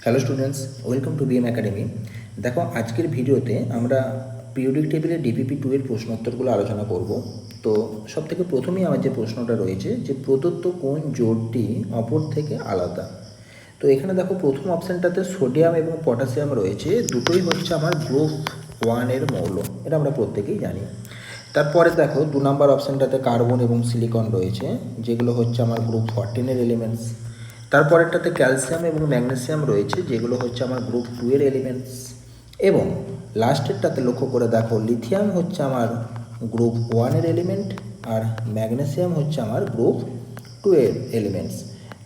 Hello students, welcome to BM academy. দেখো, আজকের ভিডিওতে আমরা পিরিয়ডিক টেবিলের ডিপিপি 2 এর প্রশ্নোত্তরগুলো আলোচনা করব। তো সবথেকে প্রথমেই আমার যে প্রশ্নটা রয়েছে যে প্রদত্ত কোন জোড়টি অপর থেকে আলাদা। তো এখানে দেখো, প্রথম অপশানটাতে সোডিয়াম এবং পটাশিয়াম রয়েছে, দুটোই হচ্ছে আমার গ্রুপ 1 এর মৌল, এটা আমরা প্রত্যেকেই জানি। তারপরে দেখো 2 নম্বর অপশানটাতে কার্বন এবং সিলিকন রয়েছে, যেগুলো হচ্ছে আমার গ্রুপ 14 এর এলিমেন্টস। তারপরেরটাতে ক্যালসিয়াম এবং ম্যাগনেসিয়াম রয়েছে, যেগুলো হচ্ছে আমার গ্রুপ 2 এর এলিমেন্টস। এবং লাস্টেরটাতে লক্ষ্য করে দেখো, লিথিয়াম হচ্ছে আমার গ্রুপ 1 এর এলিমেন্ট, আর ম্যাগনেসিয়াম হচ্ছে আমার গ্রুপ 2 এর এলিমেন্টস।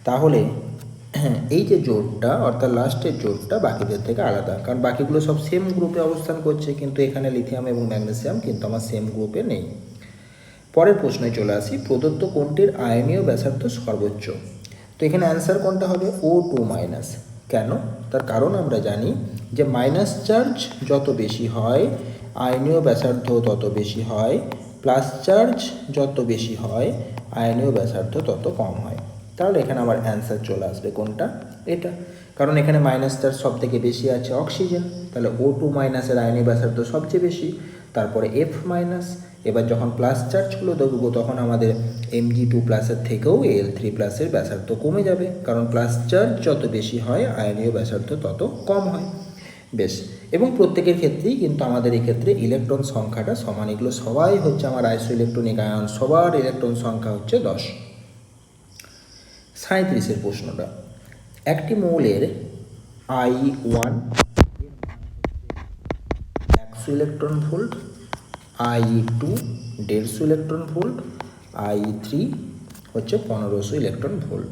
তাহলে এই যে জোটটা, অর্থাৎ লাস্টের জোটটা বাকিদের থেকে আলাদা, কারণ বাকিগুলো সব সেম গ্রুপে অবস্থান করছে, কিন্তু এখানে লিথিয়াম এবং ম্যাগনেসিয়াম কিন্তু আমার সেম গ্রুপে নেই। পরের প্রশ্নে চলে আসি, প্রদত্ত কোনটির আয়নীয় ব্যাসার্ধ সর্বোচ্চ। তো এখানে অ্যান্সার কোনটা হবে? O2 minus. কেন? তার কারণ আমরা জানি যে মাইনাস চার্জ যত বেশি হয় আয়নীয় ব্যাসার্ধ তত বেশি হয়, প্লাস চার্জ যত বেশি হয় আয়নীয় ব্যাসার্ধ তত কম হয়। তাহলে এখানে আমার অ্যান্সার চলে আসবে কোনটা? এটা। কারণ এখানে মাইনাস চার্জ সব থেকে বেশি আছে অক্সিজেন, তাহলে O2 মাইনাসের আয়নীয় ব্যাসার্ধ সবচেয়ে বেশি, তারপরে F মাইনাস। এবার যখন প্লাস চার্জগুলো দেখবো তখন আমাদের Mg2 প্লাসের থেকেও Al3 প্লাসের ব্যাসার্ধ কমে যাবে, কারণ প্লাস চার্জ যত বেশি হয় আয়নীয় ব্যাসার্ধ তত কম হয়। বেশ, এবং প্রত্যেকের ক্ষেত্রেই কিন্তু আমাদের এক্ষেত্রে ইলেকট্রন সংখ্যাটা সমান, এগুলো সবাই হচ্ছে আমার আইসো ইলেকট্রনিক আয়ন, সবার ইলেকট্রন সংখ্যা হচ্ছে 10। 37-এর প্রশ্নটা, একটি মৌলের I1 100 electron volt, I2 150 electron volt, I3 হচ্ছে 1500 ইলেকট্রন ভোল্ট।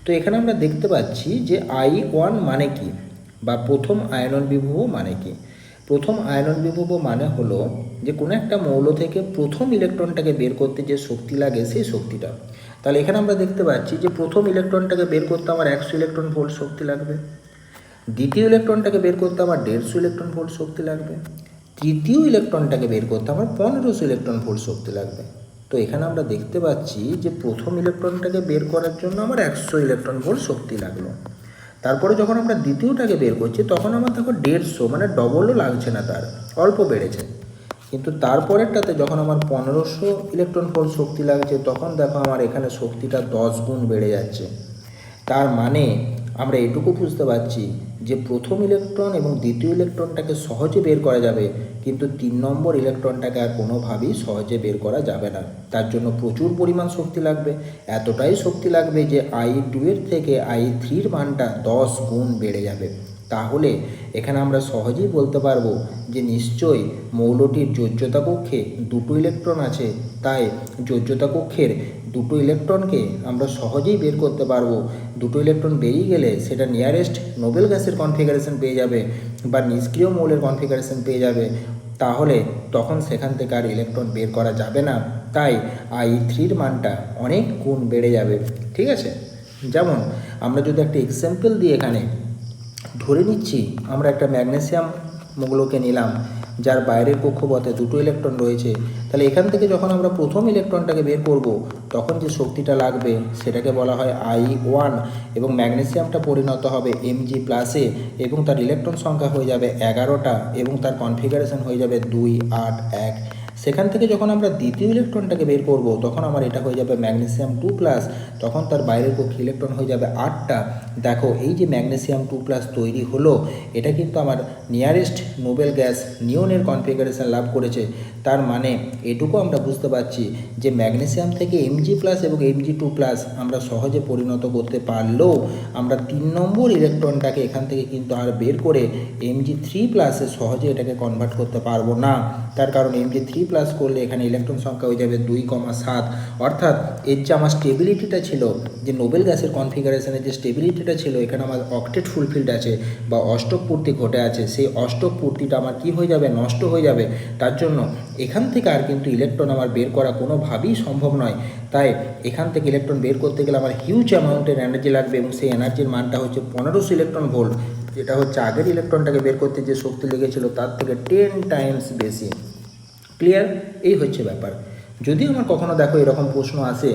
তো এখানে আমরা দেখতে পাচ্ছি যে I1 মানে কি, বা প্রথম আয়নন বিভব মানে কি। প্রথম আয়নন বিভব মানে হলো যে কোনো একটা মৌল থেকে প্রথম ইলেকট্রনটাকে বের করতে যে শক্তি লাগে সেই শক্তিটা। তাহলে এখানে আমরা দেখতে পাচ্ছি যে প্রথম ইলেকট্রনটাকে বের করতে আমার 100 ইলেকট্রন ভোল্ট শক্তি লাগবে, দ্বিতীয় ইলেকট্রনটাকে বের করতে আমার 150 ইলেকট্রন ভোল্ট শক্তি লাগবে, তৃতীয় ইলেকট্রনটাকে বের করতে আমার 1500 ইলেকট্রন ভোল্ট শক্তি লাগবে। তো এখানে আমরা দেখতে পাচ্ছি যে প্রথম ইলেকট্রনটাকে বের করার জন্য আমার 100 ইলেকট্রন ভোল্ট শক্তি লাগলো। তারপরে যখন আমরা দ্বিতীয়টাকে বের করছি তখন আমার দেখো 150, মানে ডবলও লাগছে না, তার অল্প বেড়েছে। কিন্তু তারপরেরটাতে যখন আমার 1500 ইলেকট্রন ভোল্ট শক্তি লাগছে তখন দেখো আমার এখানে শক্তিটা 10 গুণ বেড়ে যাচ্ছে। তার মানে আমরা এটুকু বুঝতে পারছি যে প্রথম ইলেকট্রন এবং দ্বিতীয় ইলেকট্রনটাকে সহজে বের করা যাবে, কিন্তু 3 নম্বর ইলেকট্রনটাকে আর কোনোভাবেই সহজে বের করা যাবে না। তার জন্য প্রচুর পরিমাণ শক্তি লাগবে, এতটাই শক্তি লাগবে যে I2 এর থেকে I3-র মানটা 10 গুণ বেড়ে যাবে। তাহলে এখানে আমরা সহজেই বলতে পারবো যে নিশ্চয়ই মৌলটির যোজ্যতা কক্ষে 2টো ইলেকট্রন আছে, তাই যোজ্যতা কক্ষের 2টো ইলেকট্রনকে আমরা সহজেই বের করতে পারবো। 2টো ইলেকট্রন বেরিয়ে গেলে সেটা নিয়ারেস্ট নোবেল গ্যাসের কনফিগারেশন পেয়ে যাবে বা নিষ্ক্রিয় মৌলের কনফিগারেশন পেয়ে যাবে। তাহলে তখন সেখান থেকে আর ইলেকট্রন বের করা যাবে না, তাই I3-র মানটা অনেক গুণ বেড়ে যাবে। ঠিক আছে, যেমন আমরা যদি একটা এক্সাম্পল দিই, এখানে ধরে নিচ্ছি আমরা একটা ম্যাগনেসিয়াম মৌলকে নিলাম, যার বাইরের কক্ষপথে 2টো ইলেকট্রন রয়েছে। তাহলে এখান থেকে যখন আমরা প্রথম ইলেকট্রনটাকে বের করব তখন যে শক্তিটা লাগবে সেটাকে বলা হয় I1, এবং ম্যাগনেসিয়ামটা পরিণত হবে Mg প্লাসে, এবং তার ইলেকট্রন সংখ্যা হয়ে যাবে 11টা, এবং তার কনফিগারেশন হয়ে যাবে 2, 8, 1। সেখান থেকে যখন আমরা দ্বিতীয় ইলেকট্রনটাকে বের করব তখন আমার এটা হয়ে যাবে ম্যাগনেসিয়াম 2 প্লাস, তখন তার বাইরের কক্ষে ইলেকট্রন হয়ে যাবে 8টা। দেখো, এই যে ম্যাগনেসিয়াম 2 প্লাস তৈরি হলো, এটা কিন্তু আমার নিয়ারেস্ট নোবেল গ্যাস নিয়নের কনফিগারেশন লাভ করেছে। তার মানে এটুকু আমরা বুঝতে পারছি যে ম্যাগনেসিয়াম থেকে Mg প্লাস এবং Mg2 প্লাস আমরা সহজে পরিণত করতে পারলেও আমরা 3 নম্বর ইলেকট্রনটাকে এখান থেকে কিন্তু আর বের করে Mg3 প্লাসে সহজে এটাকে কনভার্ট করতে পারবো না। তার কারণ Mg3 প্লাস করলে এখানে ইলেকট্রন সংখ্যা হয়ে যাবে 2,7, অর্থাৎ এর যে আমার স্টেবিলিটিটা ছিল, যে নোবেল গ্যাসের কনফিগারেশনের যে স্টেবিলিটিটা ছিল, এখানে আমার অক্টেট ফুলফিল্ড আছে বা অষ্টক পূর্তি ঘটে আছে, সেই অষ্টক পূর্তিটা আমার কি হয়ে যাবে? নষ্ট হয়ে যাবে। তার জন্য এখান থেকে আর কিন্তু ইলেকট্রন আমার বের করা কোনোভাবেই সম্ভব নয়। তাই এখান থেকে ইলেকট্রন বের করতে গেলে আমার হিউজ অ্যামাউন্টের এনার্জি লাগবে, এবং সেই এনার্জির মানটা হচ্ছে 1500 ইলেকট্রন ভোল্ট, যেটা হচ্ছে আগের ইলেকট্রনটাকে বের করতে যে শক্তি লেগেছিল তার থেকে 10 টাইমস বেশি। ক্লিয়ার? এই হচ্ছে ব্যাপার। যদি আমার কখনো দেখো এরকম প্রশ্ন আসে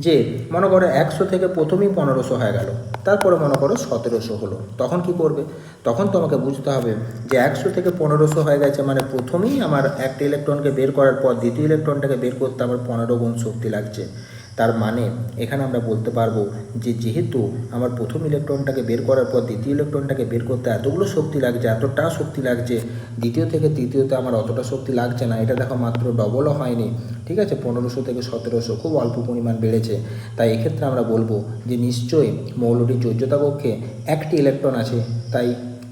যে মনে করো 100 থেকে প্রথমেই 1500 হয়ে গেল, তারপরে মনে করো 1700 হলো, তখন কি করবে? তখন তোমাকে বুঝতে হবে যে 100 থেকে 1500 হয়ে গেছে মানে প্রথমেই আমার একটা ইলেকট্রনকে বের করার পর দ্বিতীয় ইলেকট্রনটাকে বের করতে আমার 15 গুণ শক্তি লাগছে। তার মানে এখানে আমরা বলতে পারবো যে যেহেতু আমার প্রথম ইলেকট্রনটাকে বের করার পর দ্বিতীয় ইলেকট্রনটাকে বের করতে এতগুলো শক্তি লাগছে, এতটা শক্তি লাগছে, দ্বিতীয় থেকে তৃতীয়তে আমার অতটা শক্তি লাগছে না। এটা দেখো মাত্র ডবলও হয়নি, ঠিক আছে, 1500 থেকে 1700 খুব অল্প পরিমাণ বেড়েছে। তাই এক্ষেত্রে আমরা বলবো যে নিশ্চয়ই মৌলটির যোজ্যতা কক্ষে একটি ইলেকট্রন আছে। তাই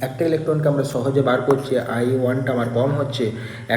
একটা ইলেকট্রনকে আমরা সহজে বার করছি, I1টা আমার কম হচ্ছে,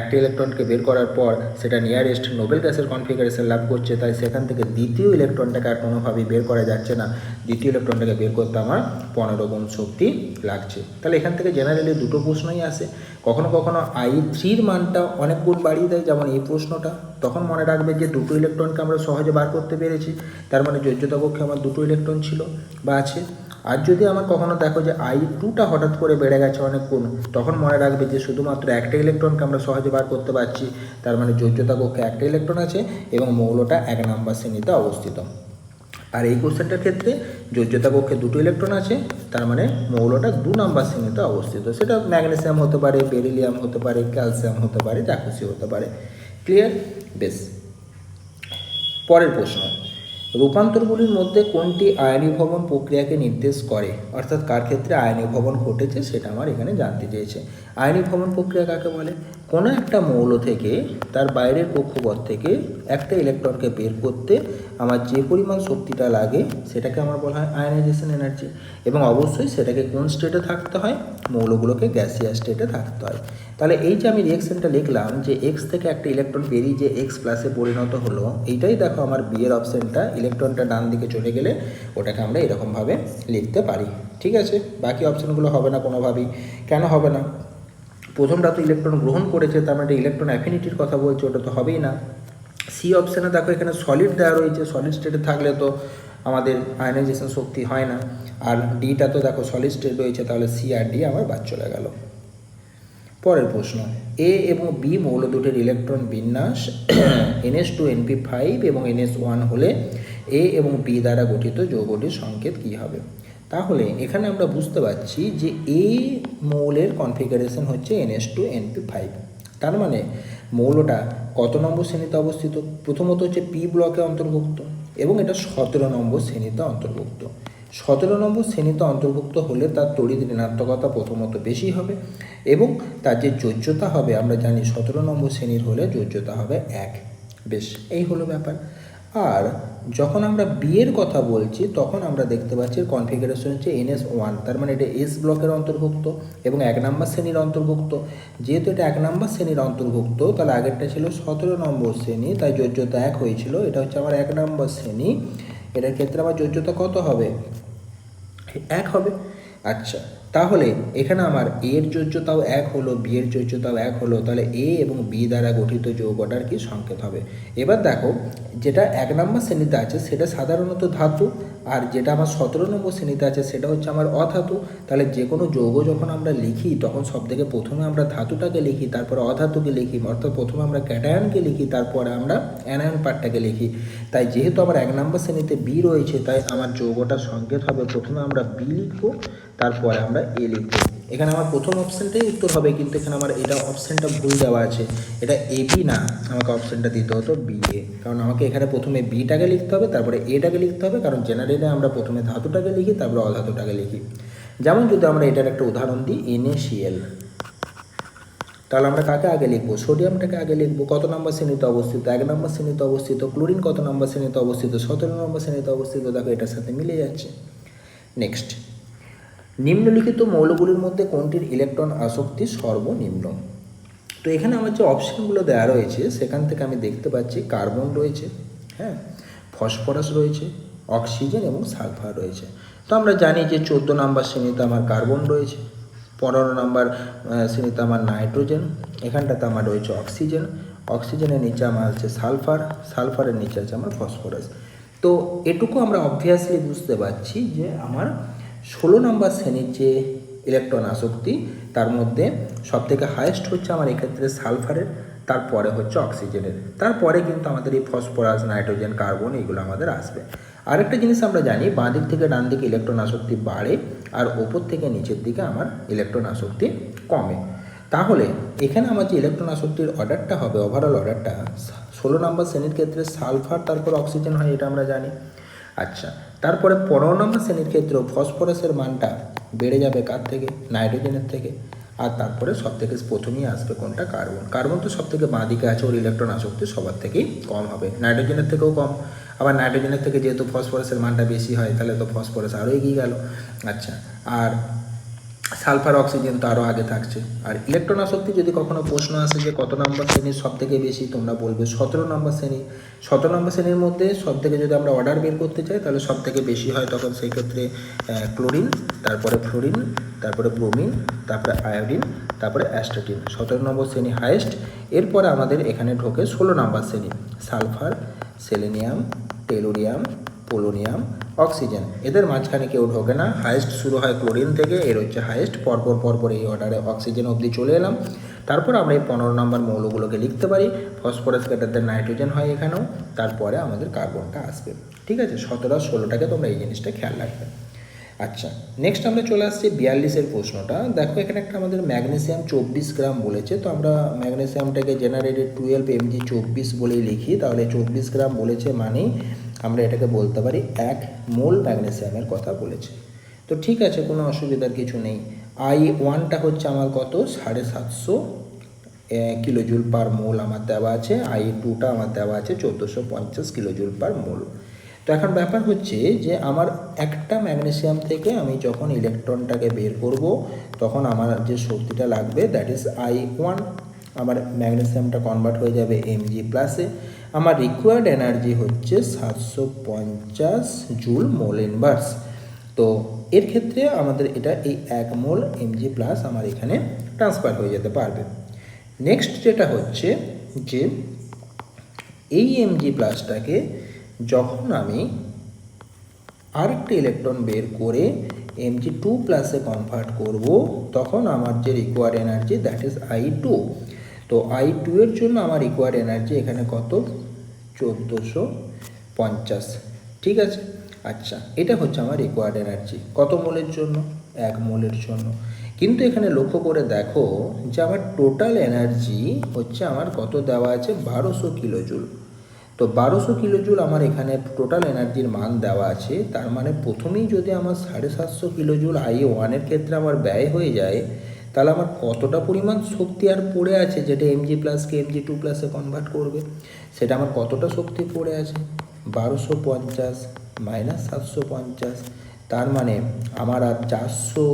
একটা ইলেকট্রনকে বের করার পর সেটা নিয়ারেস্ট নোবেল গ্যাসের কনফিগারেশন লাভ করছে। তাই সেখান থেকে দ্বিতীয় ইলেকট্রনটাকে আর কোনোভাবেই বের করা যাচ্ছে না, দ্বিতীয় ইলেকট্রনটাকে বের করতে আমার 15 গুণ শক্তি লাগছে। তাহলে এখান থেকে জেনারেলি দুটো প্রশ্নই আসে, কখনো কখনো I3-র মানটা অনেক গুণ বাড়িয়ে দেয়, যেমন এই প্রশ্নটা। তখন মনে রাখবে যে দুটো ইলেকট্রনকে আমরা সহজে বার করতে পেরেছি, তার মানে যোজ্যতা কক্ষে আমার দুটো ইলেকট্রন ছিল বা আছে। আর যদি আমার কখনো দেখো যে I2টা হঠাৎ করে বেড়ে গেছে অনেক গুণ, তখন মনে রাখবে যে শুধুমাত্র একটা ইলেকট্রনকে আমরা সহজে বার করতে পারছি, তার মানে যোজ্যতা কক্ষে একটা ইলেকট্রন আছে এবং মৌলটা 1 নম্বর শ্রেণীতে অবস্থিত। আর এই কোশ্চেনটার ক্ষেত্রে যোজ্যতা কক্ষে দুটো ইলেকট্রন আছে, তার মানে মৌলটা 2 নম্বর শ্রেণীতে অবস্থিত। সেটা ম্যাগনেসিয়াম হতে পারে, বেরিলিয়াম হতে পারে, ক্যালসিয়াম হতে পারে, যা খুশি হতে পারে। ক্লিয়ার? বেশ। পরের প্রশ্ন, রূপান্তরগুলির মধ্যে কোনটি আয়নীভবন প্রক্রিয়াকে নির্দেশ করে? অর্থাৎ কার ক্ষেত্রে আয়নীভবন ঘটেছে সেটা আমার এখানে জানতে চেয়েছে। আয়নীভবন প্রক্রিয়া কাকে বলে? কোনো একটা মৌল থেকে তার বাইরের কক্ষপথ থেকে একটা ইলেকট্রনকে বের করতে আমার যে পরিমাণ শক্তিটা লাগে সেটাকে আমার বলা হয় আয়নাইজেশন এনার্জি। এবং অবশ্যই সেটাকে কোন স্টেটে থাকতে হয়? মৌলগুলোকে গ্যাসিয়াস স্টেটে থাকতে হয়। তাহলে এই যে আমি রিঅ্যাকশনটা লিখলাম যে এক্স থেকে একটা ইলেকট্রন বেরিয়ে যে এক্স প্লাসে পরিণত হলো, এইটাই দেখো আমার বিয়ের অপশানটা। ইলেকট্রনটা ডান দিকে চলে গেলে ওটাকে আমরা এরকমভাবে লিখতে পারি, ঠিক আছে? বাকি অপশানগুলো হবে না কোনোভাবেই। কেন হবে না? প্রথমটা তো ইলেকট্রন গ্রহণ করেছে, তার মানে ইলেকট্রন অ্যাফিনিটির কথা বলছে, ওটা তো হবেই না। সি অপশানে দেখো এখানে সলিড দেওয়া রয়েছে, সলিড স্টেটে থাকলে তো আমাদের আয়নাইজেশন শক্তি হয় না। আর ডিটা তো দেখো সলিড স্টেট রয়েছে, তাহলে সি আর ডি আমার বাদ চলে গেল। পরের প্রশ্ন, এ এবং বি মৌল দুটির ইলেকট্রন বিন্যাস NH2NP5 এবং NS1 হলে এ এবং বি দ্বারা গঠিত যৌগটির সংকেত কী হবে? তাহলে এখানে আমরা বুঝতে পারছি যে এ মৌলের কনফিগারেশন হচ্ছে NH2NP5। তার মানে মৌলটা কত নম্বর শ্রেণীতে অবস্থিত? প্রথমত হচ্ছে পি ব্লকে অন্তর্ভুক্ত এবং এটা 17 নম্বর শ্রেণীতে অন্তর্ভুক্ত। 17 নম্বর শ্রেণীতে অন্তর্ভুক্ত হলে তার তড়িৎ ঋণাত্মকতা প্রথমত বেশি হবে এবং তার যে যোজ্যতা হবে আমরা জানি 17 নম্বর শ্রেণীর হলে যোজ্যতা হবে 1। বেশ, এই হলো ব্যাপার। আর যখন আমরা বি এর কথা বলছি তখন আমরা দেখতে পাচ্ছি কনফিগারেশন হচ্ছে NS1, তার মানে এটা এস ব্লকের অন্তর্ভুক্ত এবং 1 নম্বর শ্রেণীর অন্তর্ভুক্ত। যেহেতু এটা 1 নম্বর শ্রেণীর অন্তর্ভুক্ত, তাহলে আগেরটা ছিল 17 নম্বর শ্রেণী, তাই যোজ্যতা 1 হয়েছিল। এটা হচ্ছে আমার 1 নম্বর শ্রেণী, এটার ক্ষেত্রে আমার যোজ্যতা কত হবে? 1 হবে। আচ্ছা, তাহলে এখানে আমার এর যোজ্যতাও 1 হলো, বি এর যোজ্যতাও 1 হলো, তাহলে এ এবং বি দ্বারা গঠিত যৌগটার কি সংকেত হবে? এবার দেখো, যেটা 1 নম্বর শ্রেণীতে আছে সেটা সাধারণত ধাতু, আর যেটা আমার 17 নম্বর শ্রেণীতে আছে সেটা হচ্ছে আমার অধাতু। তাহলে যে কোনো যৌগ যখন আমরা লিখি তখন সবথেকে প্রথমে আমরা ধাতুটাকে লিখি, তারপরে অধাতুকে লিখি, অর্থাৎ প্রথমে আমরা ক্যাটায়নকে লিখি, তারপরে আমরা অ্যানায়ন পার্টটাকে লিখি। তাই যেহেতু আমার 1 নম্বর শ্রেণীতে বি রয়েছে, তাই আমার যৌগটার সংকেত হবে প্রথমে আমরা বি লিখবো, তারপরে আমরা এ লিখব। এখানে আমার প্রথম অপশানটাই উত্তর হবে, কিন্তু এখানে আমার এটা অপশানটা ভুল দেওয়া আছে, এটা এ বি না, আমাকে অপশানটা দিতে হতো বি এ। কারণ আমাকে এখানে প্রথমে বিটাকে লিখতে হবে, তারপরে এটাকে লিখতে হবে, কারণ জেনারেলি আমরা প্রথমে ধাতুটাকে লিখি, তারপরে অধাতুটাকে লিখি। যেমন যদি আমরা এটার একটা উদাহরণ দিই, NaCl, তাহলে আমরা কাকে আগে লিখবো? সোডিয়ামটাকে আগে লিখবো। কত নম্বর শ্রেণীতে অবস্থিত? 1 নম্বর শ্রেণীতে অবস্থিত। ক্লোরিন কত নম্বর শ্রেণীতে অবস্থিত? 17 নম্বর শ্রেণীতে অবস্থিত। দেখো এটার সাথে মিলে যাচ্ছে। নেক্সট, নিম্নলিখিত মৌলগুলির মধ্যে কোনটির ইলেকট্রন আসক্তি সর্বনিম্ন? তো এখানে আমার যে অপশানগুলো দেওয়া রয়েছে সেখান থেকে আমি দেখতে পাচ্ছি কার্বন রয়েছে, হ্যাঁ, ফসফরাস রয়েছে, অক্সিজেন এবং সালফার রয়েছে। তো আমরা জানি যে 14 নম্বর শ্রেণীতে আমার কার্বন রয়েছে, 15 নম্বর শ্রেণীতে আমার নাইট্রোজেন, এখানটাতে আমার রয়েছে অক্সিজেন, অক্সিজেনের নিচে আমার আছে সালফার, সালফারের নিচে আছে আমার ফসফরাস। তো এটুকু আমরা অবভিয়াসলি বুঝতে পারছি যে আমার 16 নম্বর শ্রেণীর যে ইলেকট্রন আসক্তি তার মধ্যে সবথেকে হায়েস্ট হচ্ছে আমার এক্ষেত্রে সালফারের, তারপরে হচ্ছে অক্সিজেনের, তারপরে কিন্তু আমাদের এই ফসফরাস, নাইট্রোজেন, কার্বন এগুলো আমাদের আসবে। আরেকটা জিনিস আমরা জানি, বাঁ দিক থেকে ডান দিকে ইলেকট্রন আসক্তি বাড়ে আর ওপর থেকে নিচের দিকে আমার ইলেকট্রন আসক্তি কমে। তাহলে এখানে আমার যে ইলেকট্রন আসক্তির অর্ডারটা হবে, ওভারঅল অর্ডারটা 16 নম্বর শ্রেণীর ক্ষেত্রে সালফার তারপর অক্সিজেন হয়, এটা আমরা জানি। আচ্ছা, তারপরে 15 নম্বর শ্রেণীর ক্ষেত্রেও ফসফরাসের মানটা বেড়ে যাবে কার থেকে? নাইট্রোজেনের থেকে। আর তারপরে সব থেকে প্রথমেই আসবে কোনটা? কার্বন। কার্বন তো সব থেকে বাঁ দিকে আছে, ওর ইলেকট্রন আসক্তি সবার থেকেই কম হবে, নাইট্রোজেনের থেকেও কম। আবার নাইট্রোজেনের থেকে যেহেতু ফসফরাসের মানটা বেশি হয়, তাহলে তো ফসফরাস আরও এগিয়ে গেল। আচ্ছা, আর সালফার, অক্সিজেন তো আরও আগে থাকছে। আর ইলেকট্রন আসক্তি যদি কখনো প্রশ্ন আসে যে কত নম্বর শ্রেণীর সব থেকে বেশি, তোমরা বলবে 17 নম্বর শ্রেণী। 17 নম্বর শ্রেণীর মধ্যে সব থেকে যদি আমরা অর্ডার বের করতে চাই, তাহলে সব থেকে বেশি হয় তখন সেই ক্ষেত্রে ক্লোরিন, তারপরে ফ্লোরিন, তারপরে ব্রোমিন, তারপরে আয়োডিন, তারপরে অ্যাস্টাটিন। 17 নম্বর শ্রেণী হাইয়েস্ট। এরপরে আমাদের এখানে ঢোকে 16 নম্বর শ্রেণী, sulphur, selenium, tellurium, polonium, oxygen. এদের মাঝখানে কেউ ঢোকে না, হাইয়েস্ট শুরু হয় ক্লোরিন থেকে, এর হচ্ছে হাইয়েস্ট। পরপর এই অর্ডারে অক্সিজেন অবধি চলে এলাম। তারপর আমরা এই 15 নম্বর মৌলগুলোকে লিখতে পারি। ফসফরাস গ্রেটার নাইট্রোজেন হয় এখানেও, তারপরে আমাদের কার্বনটা আসবে। ঠিক আছে, 17 আর 16টাকে তোমরা এই জিনিসটা খেয়াল রাখবে। আচ্ছা, নেক্সট আমরা চলে আসছি 42-এর প্রশ্নটা। দেখো এখানে একটা আমাদের ম্যাগনেসিয়াম 24 গ্রাম বলেছে, তো আমরা ম্যাগনেসিয়ামটাকে জেনারেটেড 12 Mg24 বলেই লিখি। তাহলে 24 গ্রাম বলেছে মানেই আমরা এটাকে বলতে পারি 1 মোল ম্যাগনেসিয়ামের কথা বলেছে। তো ঠিক আছে, কোনো অসুবিধার কিছু নেই। I1টা হচ্ছে আমার কত? 750 কিলোজুল পার মোল আমার দেওয়া আছে। I2টা আমার দেওয়া আছে 1450 কিলোজুল পার মোল। তো এখন ব্যাপার হচ্ছে যে আমার একটা ম্যাগনেসিয়াম থেকে আমি যখন ইলেকট্রনটাকে বের করব, তখন আমার যে শক্তিটা লাগবে দ্যাট ইজ I1। আমার ম্যাগনেসিয়ামটা কনভার্ট হয়ে যাবে Mg+-এ। আমার রিকোয়ার্ড এনার্জি হচ্ছে 750 জুল মোল ইনভার্স। তো এর ক্ষেত্রে আমাদের এটা এই 1 মোল Mg+ আমার এখানে ট্রান্সফার হয়ে যেতে পারবে। নেক্সট যেটা হচ্ছে যে এই Mg+টাকে যখন আমি আরেকটা ইলেকট্রন বের করে Mg2+-এ কনভার্ট করব, তখন আমার যে required energy that is I2। তো I2 এর জন্য আমার রিকোয়ার্ড এনার্জি এখানে কত? 1450। ঠিক আছে, আচ্ছা, এটা হচ্ছে আমার রিকোয়ার্ড এনার্জি কত মোলের জন্য? 1 মোলের জন্য। কিন্তু এখানে লক্ষ্য করে দেখো যে আমার টোটাল এনার্জি হচ্ছে আমার কত দেওয়া আছে? 1200 কিলোজুল। তো 1200 কিলোজুল আমার এখানে টোটাল এনার্জির মান দেওয়া আছে। তার মানে প্রথমেই যদি আমার 750 কিলোজুল I1-এর ক্ষেত্রে আমার ব্যয় হয়ে যায়, তাহলে আমার কতটা পরিমাণ শক্তি আর পড়ে আছে যেটা Mg+কে Mg2+-এ কনভার্ট করবে, সেটা আমার কতটা শক্তি পড়ে আছে? 1250 মাইনাস 750। তার মানে আমার আর 400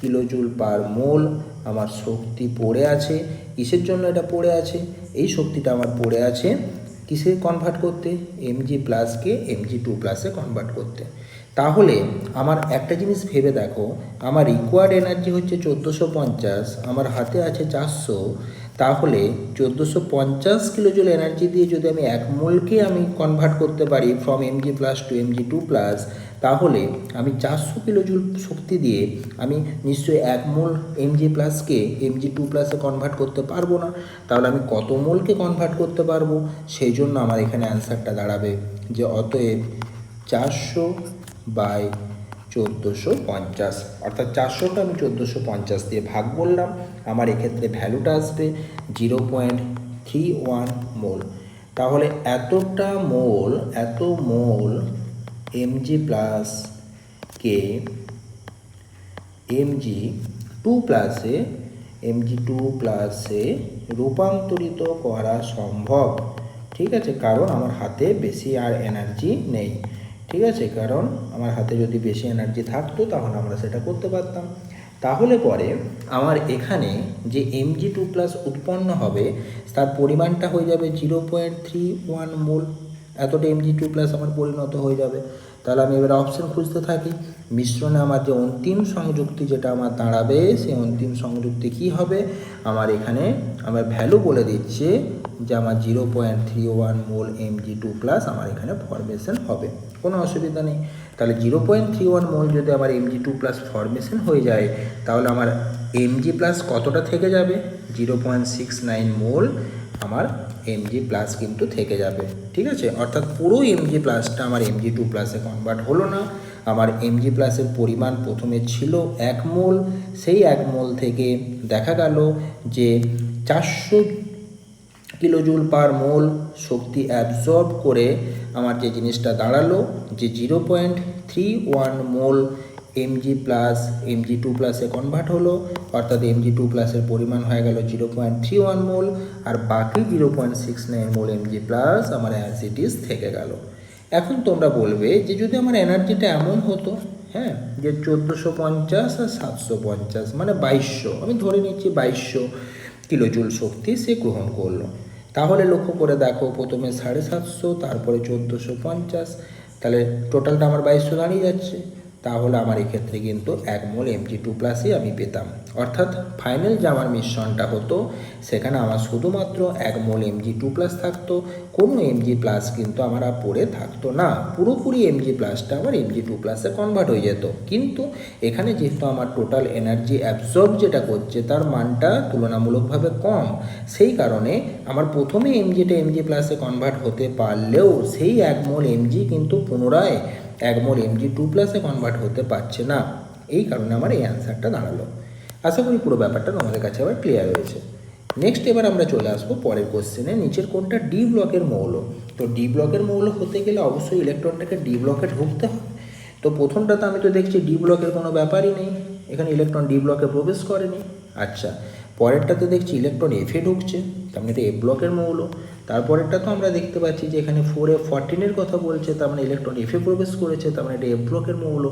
কিলোজুল পার মোল আমার শক্তি পড়ে আছে। কিসের জন্য এটা পড়ে আছে? এই শক্তিটা আমার পড়ে আছে কিসে কনভার্ট করতে? Mg+কে Mg2+-এ কনভার্ট করতে। তাহলে আমার একটা জিনিস ভেবে দেখো, আমার রিকোয়ার্ড এনার্জি হচ্ছে 1450, আমার হাতে আছে 400। তাহলে 1450 কিলোজুল এনার্জি দিয়ে যদি আমি 1 মোলকে আমি কনভার্ট করতে পারি ফ্রম Mg+ টু Mg2+, তাহলে আমি 400 কিলোজুল শক্তি দিয়ে আমি নিশ্চয়ই 1 মোল Mg+কে Mg2+-এ কনভার্ট করতে পারবো না। তাহলে আমি কত মোলকে কনভার্ট করতে পারবো? সেই জন্য আমার এখানে অ্যান্সারটা দাঁড়াবে যে অতএব 400/1450, অর্থাৎ 400টা আমি 1450 দিয়ে ভাগ বললাম, আমার এক্ষেত্রে ভ্যালুটা আসবে 0.31 মোল। তাহলে এত মোল Mg+কে Mg2+-এ রূপান্তরিত করা সম্ভব। ঠিক আছে, কারণ আমার হাতে বেশি আর এনার্জি নেই। ঠিক আছে, কারণ আমার হাতে যদি বেশি এনার্জি থাকতো তাহলে আমরা সেটা করতে পারতাম। তাহলে পরে আমার এখানে যে Mg2+ উৎপন্ন হবে তার পরিমাণটা হয়ে যাবে 0.31 মোল। এতটা Mg2+ আমার পরিণত হয়ে যাবে। তাহলে আমি এবার অপশন খুঁজতে থাকি। মিশ্রণে আমার যে অন্তিম সংযুক্তি যেটা আমার দাঁড়াবে, সেই অন্তিম সংযুক্তি কী হবে? আমার এখানে আমার ভ্যালু বলে দিচ্ছে যে আমার 0.31 মোল Mg2+ আমার এখানে ফরমেশন হবে। কোনো অসুবিধা নেই। তাহলে 0.31 মোল যদি আমার Mg2+ ফরমেশন হয়ে যায়, তাহলে আমার Mg+ কতটা থেকে যাবে? 0.69 মোল আমার Mg প্লাস কিন্তু থেকে যাবে, ঠিক আছে। অর্থাৎ পুরো Mg প্লাসটা আমার Mg2 প্লাসে কনভার্ট হলো না। আমার Mg প্লাসের পরিমাণ প্রথমে ছিল 1 মোল, সেই 1 মোল থেকে দেখা গেল যে 400 কিলোজুল পার মোল শক্তি অ্যাবজর্ব করে আমার যে জিনিসটা দাঁড়ালো যে 0.31 মোল Mg প্লাস Mg2 প্লাসে কনভার্ট হলো, অর্থাৎ Mg2 প্লাসের পরিমাণ হয়ে গেল 0.31 মোল, আর বাকি 0.69 মোল Mg প্লাস আমার অ্যাজ ইট ইজ থেকে গেল। এখন তোমরা বলবে যে যদি আমার এনার্জিটা এমন হতো, হ্যাঁ, যে 1450 আর 750 মানে 2200, আমি ধরে নিচ্ছি 2200 কিলোজুল শক্তি সে গ্রহণ করলো, তাহলে লক্ষ্য করে দেখো প্রথমে 750, তারপরে 1450, তাহলে টোটালটা আমার 2200 দাঁড়িয়ে যাচ্ছে। তাহলে আমার এক্ষেত্রে কিন্তু 1 মোল Mg2 প্লাসই আমি পেতাম, অর্থাৎ ফাইনাল যে আমার মিশ্রণটা হতো সেখানে আমার শুধুমাত্র 1 মোল Mg2 প্লাস থাকতো, কোনো Mg প্লাস কিন্তু আমার আর পড়ে থাকতো না, পুরোপুরি Mg প্লাসটা আমার Mg2 প্লাসে কনভার্ট হয়ে যেত। কিন্তু এখানে যেহেতু আমার টোটাল এনার্জি অ্যাবজর্ব যেটা করছে তার মানটা তুলনামূলকভাবে কম, সেই কারণে আমার প্রথমে Mgটা Mg প্লাসে কনভার্ট হতে পারলেও সেই 1 মোল Mg কিন্তু পুনরায় 1 মোল Mg2 প্লাসে কনভার্ট হতে পারছে না, এই কারণে আমার এই অ্যান্সারটা দাঁড়ালো। আশা করি পুরো ব্যাপারটা তোমাদের কাছে আবার ক্লিয়ার হয়েছে। নেক্সট এবার আমরা চলে আসবো পরের কোশ্চেনে, নিচের কোনটা ডি ব্লকের মৌল। তো ডি ব্লকের মৌল হতে গেলে অবশ্যই ইলেকট্রনটাকে ডি ব্লকে ঢুকতে হবে। তো প্রথমটাতে আমি তো দেখছি ডি ব্লকের কোনো ব্যাপারই নেই, এখানে ইলেকট্রন ডি ব্লকে প্রবেশ করেনি। আচ্ছা, পরেরটাতে দেখছি ইলেকট্রন এফে ঢুকছে, তার মানে এটা এফ ব্লকের মৌল। তারপরেরটা তো আমরা দেখতে পাচ্ছি যে এখানে 4f14 কথা বলছে, তার মানে ইলেকট্রন এফে প্রবেশ করেছে, তার মানে এটা এফ ব্লকের মৌল।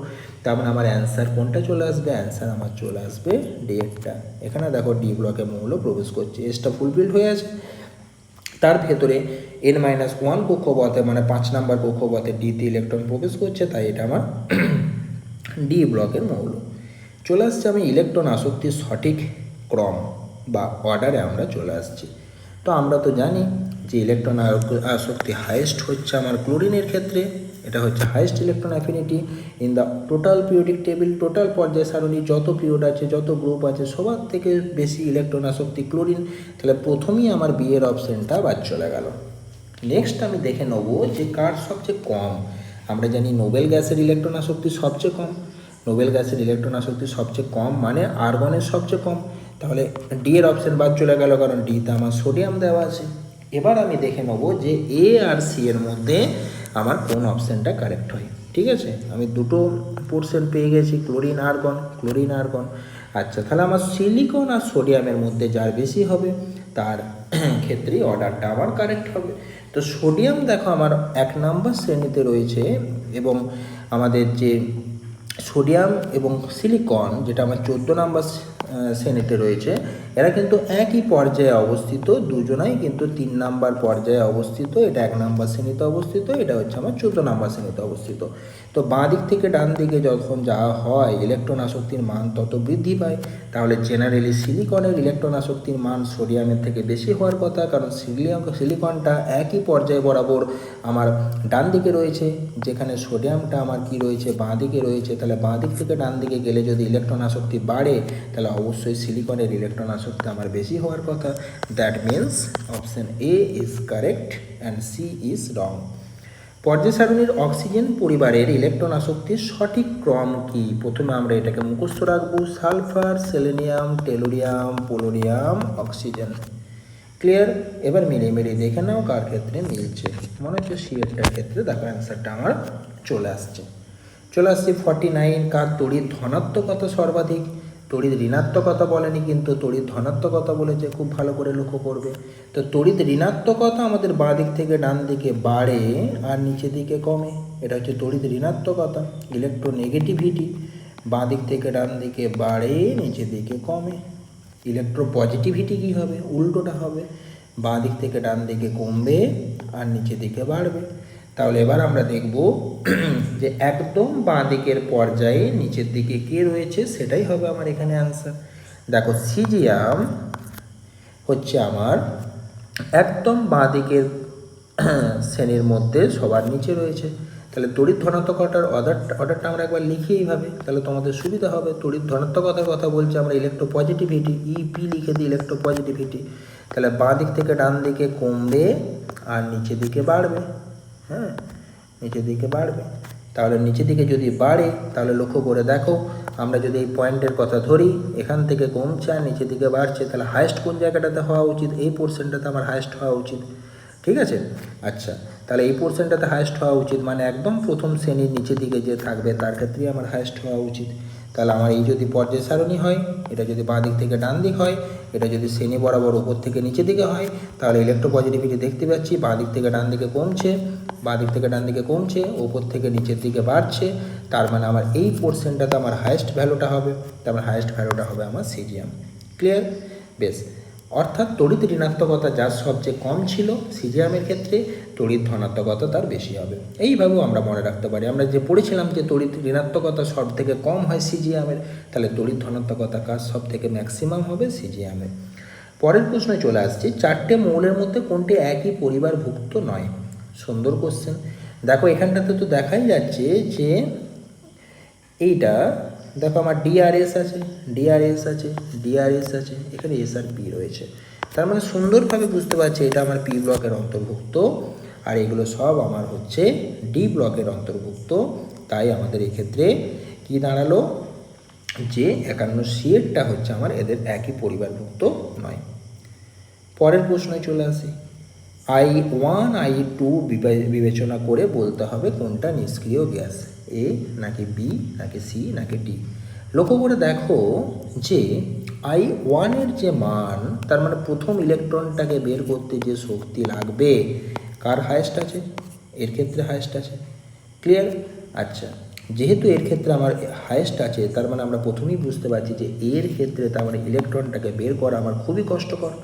তার মানে আমার অ্যান্সার কোনটা চলে আসবে? অ্যান্সার আমার চলে আসবে ডেটটা। এখানে দেখো ডি ব্লকের মৌল প্রবেশ করছে, এসটা ফুলফিল্ড হয়ে আছে, তার ভেতরে n-1 কক্ষপথে মানে 5 নম্বর কক্ষপথে ডিতে ইলেকট্রন প্রবেশ করছে, তাই এটা আমার ডি ব্লকের মৌল। চলে আসছে আমি ইলেকট্রন আসক্তির সঠিক ক্রম বা অর্ডারে আমরা চলে আসছি। তো আমরা তো জানি যে ইলেকট্রন আসক্তি হাইয়েস্ট হচ্ছে আমার ক্লোরিনের ক্ষেত্রে, এটা হচ্ছে highest electron affinity in the total periodic table. Total পর্যায় সারণী যত পিরিয়ড আছে, যত গ্রুপ আছে, সবার থেকে বেশি ইলেকট্রন আসক্তি ক্লোরিন, তাহলে প্রথমেই আমার বি এর অপশানটা বাদ চলে গেল। নেক্সট আমি দেখে নেব যে কার সবচেয়ে কম। আমরা জানি নোবেল গ্যাসের ইলেকট্রন আসক্তি সবচেয়ে কম, নোবেল গ্যাসের ইলেকট্রন আসক্তি সবচেয়ে কম মানে আর্গনের সবচেয়ে কম, তাহলে ডি এর অপশান বাদ চলে গেল, কারণ ডিতে আমার সোডিয়াম দেওয়া আছে। এবার আমি দেখে নেব যে এ আর সি এর মধ্যে আমার কোন অপশানটা কারেক্ট হয়। ঠিক আছে, আমি দুটো পোর্শন পেয়ে গেছি, ক্লোরিন আর্গন, ক্লোরিন আর্গন। আচ্ছা, তাহলে আমার সিলিকন আর সোডিয়ামের মধ্যে যার বেশি হবে তার ক্ষেত্রেই অর্ডারটা আমার কারেক্ট হবে। তো সোডিয়াম দেখো আমার 1 নম্বর শ্রেণীতে রয়েছে, এবং আমাদের যে সোডিয়াম এবং সিলিকন যেটা আমার 14 নম্বর শ্রেণীতে রয়েছে, এরা কিন্তু একই পর্যায়ে অবস্থিত, দুজনাই কিন্তু 3 নম্বর পর্যায়ে অবস্থিত। এটা 1 নম্বর শ্রেণীতে অবস্থিত, এটা হচ্ছে আমার 14 নম্বর শ্রেণীতে অবস্থিত। তো বাঁ দিক থেকে ডান দিকে যখন যাওয়া হয় ইলেকট্রন আসক্তির মান তত বৃদ্ধি পায়, তাহলে জেনারেলি সিলিকনের ইলেকট্রন আসক্তির মান সোডিয়ামের থেকে বেশি হওয়ার কথা, কারণ সিলিকনটা একই পর্যায়ে বরাবর আমার ডান দিকে রয়েছে, যেখানে সোডিয়ামটা আমার কি রয়েছে বাঁ দিকে রয়েছে। তাহলে বাঁ দিক থেকে ডান দিকে গেলে যদি ইলেকট্রন আসক্তি বাড়ে, তাহলে অবশ্যই সিলিকনের ইলেকট্রন আসক্তি আমার বেশি হওয়ার কথা। That means option A is correct and C is wrong. পর্যায় সারণীর অক্সিজেন পরিবারের ইলেকট্রন আসক্তির সঠিক ক্রম কি? প্রথমে আমরা এটাকে মুখস্থ রাখবো, sulphur, selenium, tellurium, polonium, oxygen. Clear? এবার মিলিয়ে দেখে নাও কার ক্ষেত্রে মিলছে। মনে হচ্ছে সি এরটার ক্ষেত্রে দেখো অ্যান্সারটা আমার চলে আসছে। 49 কার তড়িৎ ধনাত্মকতা সর্বাধিক? তড়িৎ ঋণাত্মকতা বলেনি, কিন্তু তড়িৎ ধনাত্মকতা বলেছে, খুব ভালো করে লক্ষ্য করবে। তো তড়িৎ ঋণাত্মকতা আমাদের বাঁ দিক থেকে ডান দিকে বাড়ে আর নিচে দিকে কমে, এটা হচ্ছে তড়িৎ ঋণাত্মকতা। ইলেকট্রোনেগেটিভিটি বাঁ দিক থেকে ডান দিকে বাড়ে, নিচে দিকে কমে। ইলেকট্রো পজিটিভিটি কী হবে? উল্টোটা হবে, বাঁ দিক থেকে ডান দিকে কমবে আর নিচে দিকে বাড়বে। তাহলে এবার আমরা দেখব যে একদম বাঁ দিকের পর্যায়ে নিচের দিকে কে রয়েছে, সেটাই হবে আমার এখানে অ্যান্সার। দেখো সিজিয়াম হচ্ছে আমার একদম বাঁ দিকের শ্রেণীর মধ্যে সবার নিচে রয়েছে। তাহলে তড়িৎ ধনাত্মকতার অর্ডারটা আমরা একবার লিখি এইভাবে, তাহলে তোমাদের সুবিধা হবে। তড়িৎ ধনাত্মকতার কথা বলছে আমরা ইলেকট্রো পজিটিভিটি, ইপি লিখে দিই ইলেকট্রো পজিটিভিটি। তাহলে বাঁ দিক থেকে ডান দিকে কমবে আর নিচের দিকে বাড়বে। হ্যাঁ, নিচের দিকে বাড়বে। তাহলে নিচের দিকে যদি বাড়ে তাহলে লক্ষ্য করে দেখো, আমরা যদি এই পয়েন্টের কথা ধরি, এখান থেকে কমছে আর নিচের দিকে বাড়ছে, তাহলে হায়েস্ট কোন জায়গাটাতে হওয়া উচিত? এই পোর্শনটাতে আমার হায়েস্ট হওয়া উচিত। ঠিক আছে, আচ্ছা, তাহলে এই পোর্শনটাতে হায়েস্ট হওয়া উচিত, মানে একদম প্রথম শ্রেণীর নিচের দিকে যে থাকবে তার ক্ষেত্রেই আমার হায়েস্ট হওয়া উচিত। তাহলে আমার এই যদি পর্যায় সারণী হয়, এটা যদি বাঁ দিক থেকে ডান দিক হয়, এটা যদি শ্রেণী বরাবর ওপর থেকে নিচের দিকে হয়, তাহলে ইলেকট্রোপজিটিভিটি দেখতে পাচ্ছি বাঁ দিক থেকে ডান দিকে কমছে, বাঁ দিক থেকে ডান দিকে কমছে, ওপর থেকে নিচের দিকে বাড়ছে। তার মানে আমার এই পোর্শনটাতে আমার হায়েস্ট ভ্যালুটা হবে, তার মানে হায়েস্ট ভ্যালুটা হবে আমার সিজিএম। ক্লিয়ার? বেশ, অর্থাৎ তড়িৎ ঋণাত্মকতা যার সবচেয়ে কম ছিল সিজিএমের ক্ষেত্রে, তড়িৎ ধনাত্মকতা তার বেশি হবে। এইভাবেও আমরা মনে রাখতে পারি। আমরা যে পড়েছিলাম যে তড়িৎ ঋণাত্মকতা সব থেকে কম হয় সিজিএমের, তাহলে তড়িৎ ধনাত্মকতা কাজ সব থেকে ম্যাক্সিমাম হবে সিজিএমের। পরের প্রশ্নে চলে আসছি, 4টে মৌলের মধ্যে কোনটি একই পরিবারভুক্ত নয়? সুন্দর কোশ্চেন। দেখো এখানটাতে তো দেখাই যাচ্ছে যে এইটা, দেখো আমার ডিআরএস আছে, ডিআরএস আছে, ডিআরএস আছে, এখানে এস আর পি রয়েছে। তার মানে সুন্দরভাবে বুঝতে পারছি এটা আমার পি ব্লকের অন্তর্ভুক্ত, আর এগুলো সব আমার হচ্ছে ডি ব্লকের অন্তর্ভুক্ত। তাই আমাদের এক্ষেত্রে কি দাঁড়ালো যে 51C-টা হচ্ছে আমার এদের একই পরিবারভুক্ত নয়। পরের প্রশ্নে চলে আসি, I1 I2 বিবেচনা করে বলতে হবে কোনটা নিষ্ক্রিয় গ্যাস, এ নাকি বি নাকি সি নাকি ডি। লক্ষ্য করে দেখো যে I1-এর যে মান, তার মানে প্রথম ইলেকট্রনটাকে বের করতে যে শক্তি লাগবে, কার হায়েস্ট আছে? এর ক্ষেত্রে হায়েস্ট আছে। ক্লিয়ার? আচ্ছা, যেহেতু এর ক্ষেত্রে আমার হায়েস্ট আছে, তার মানে আমরা প্রথমেই বুঝতে পারছি যে এর ক্ষেত্রে তার মানে ইলেকট্রনটাকে বের করা আমার খুবই কষ্টকর।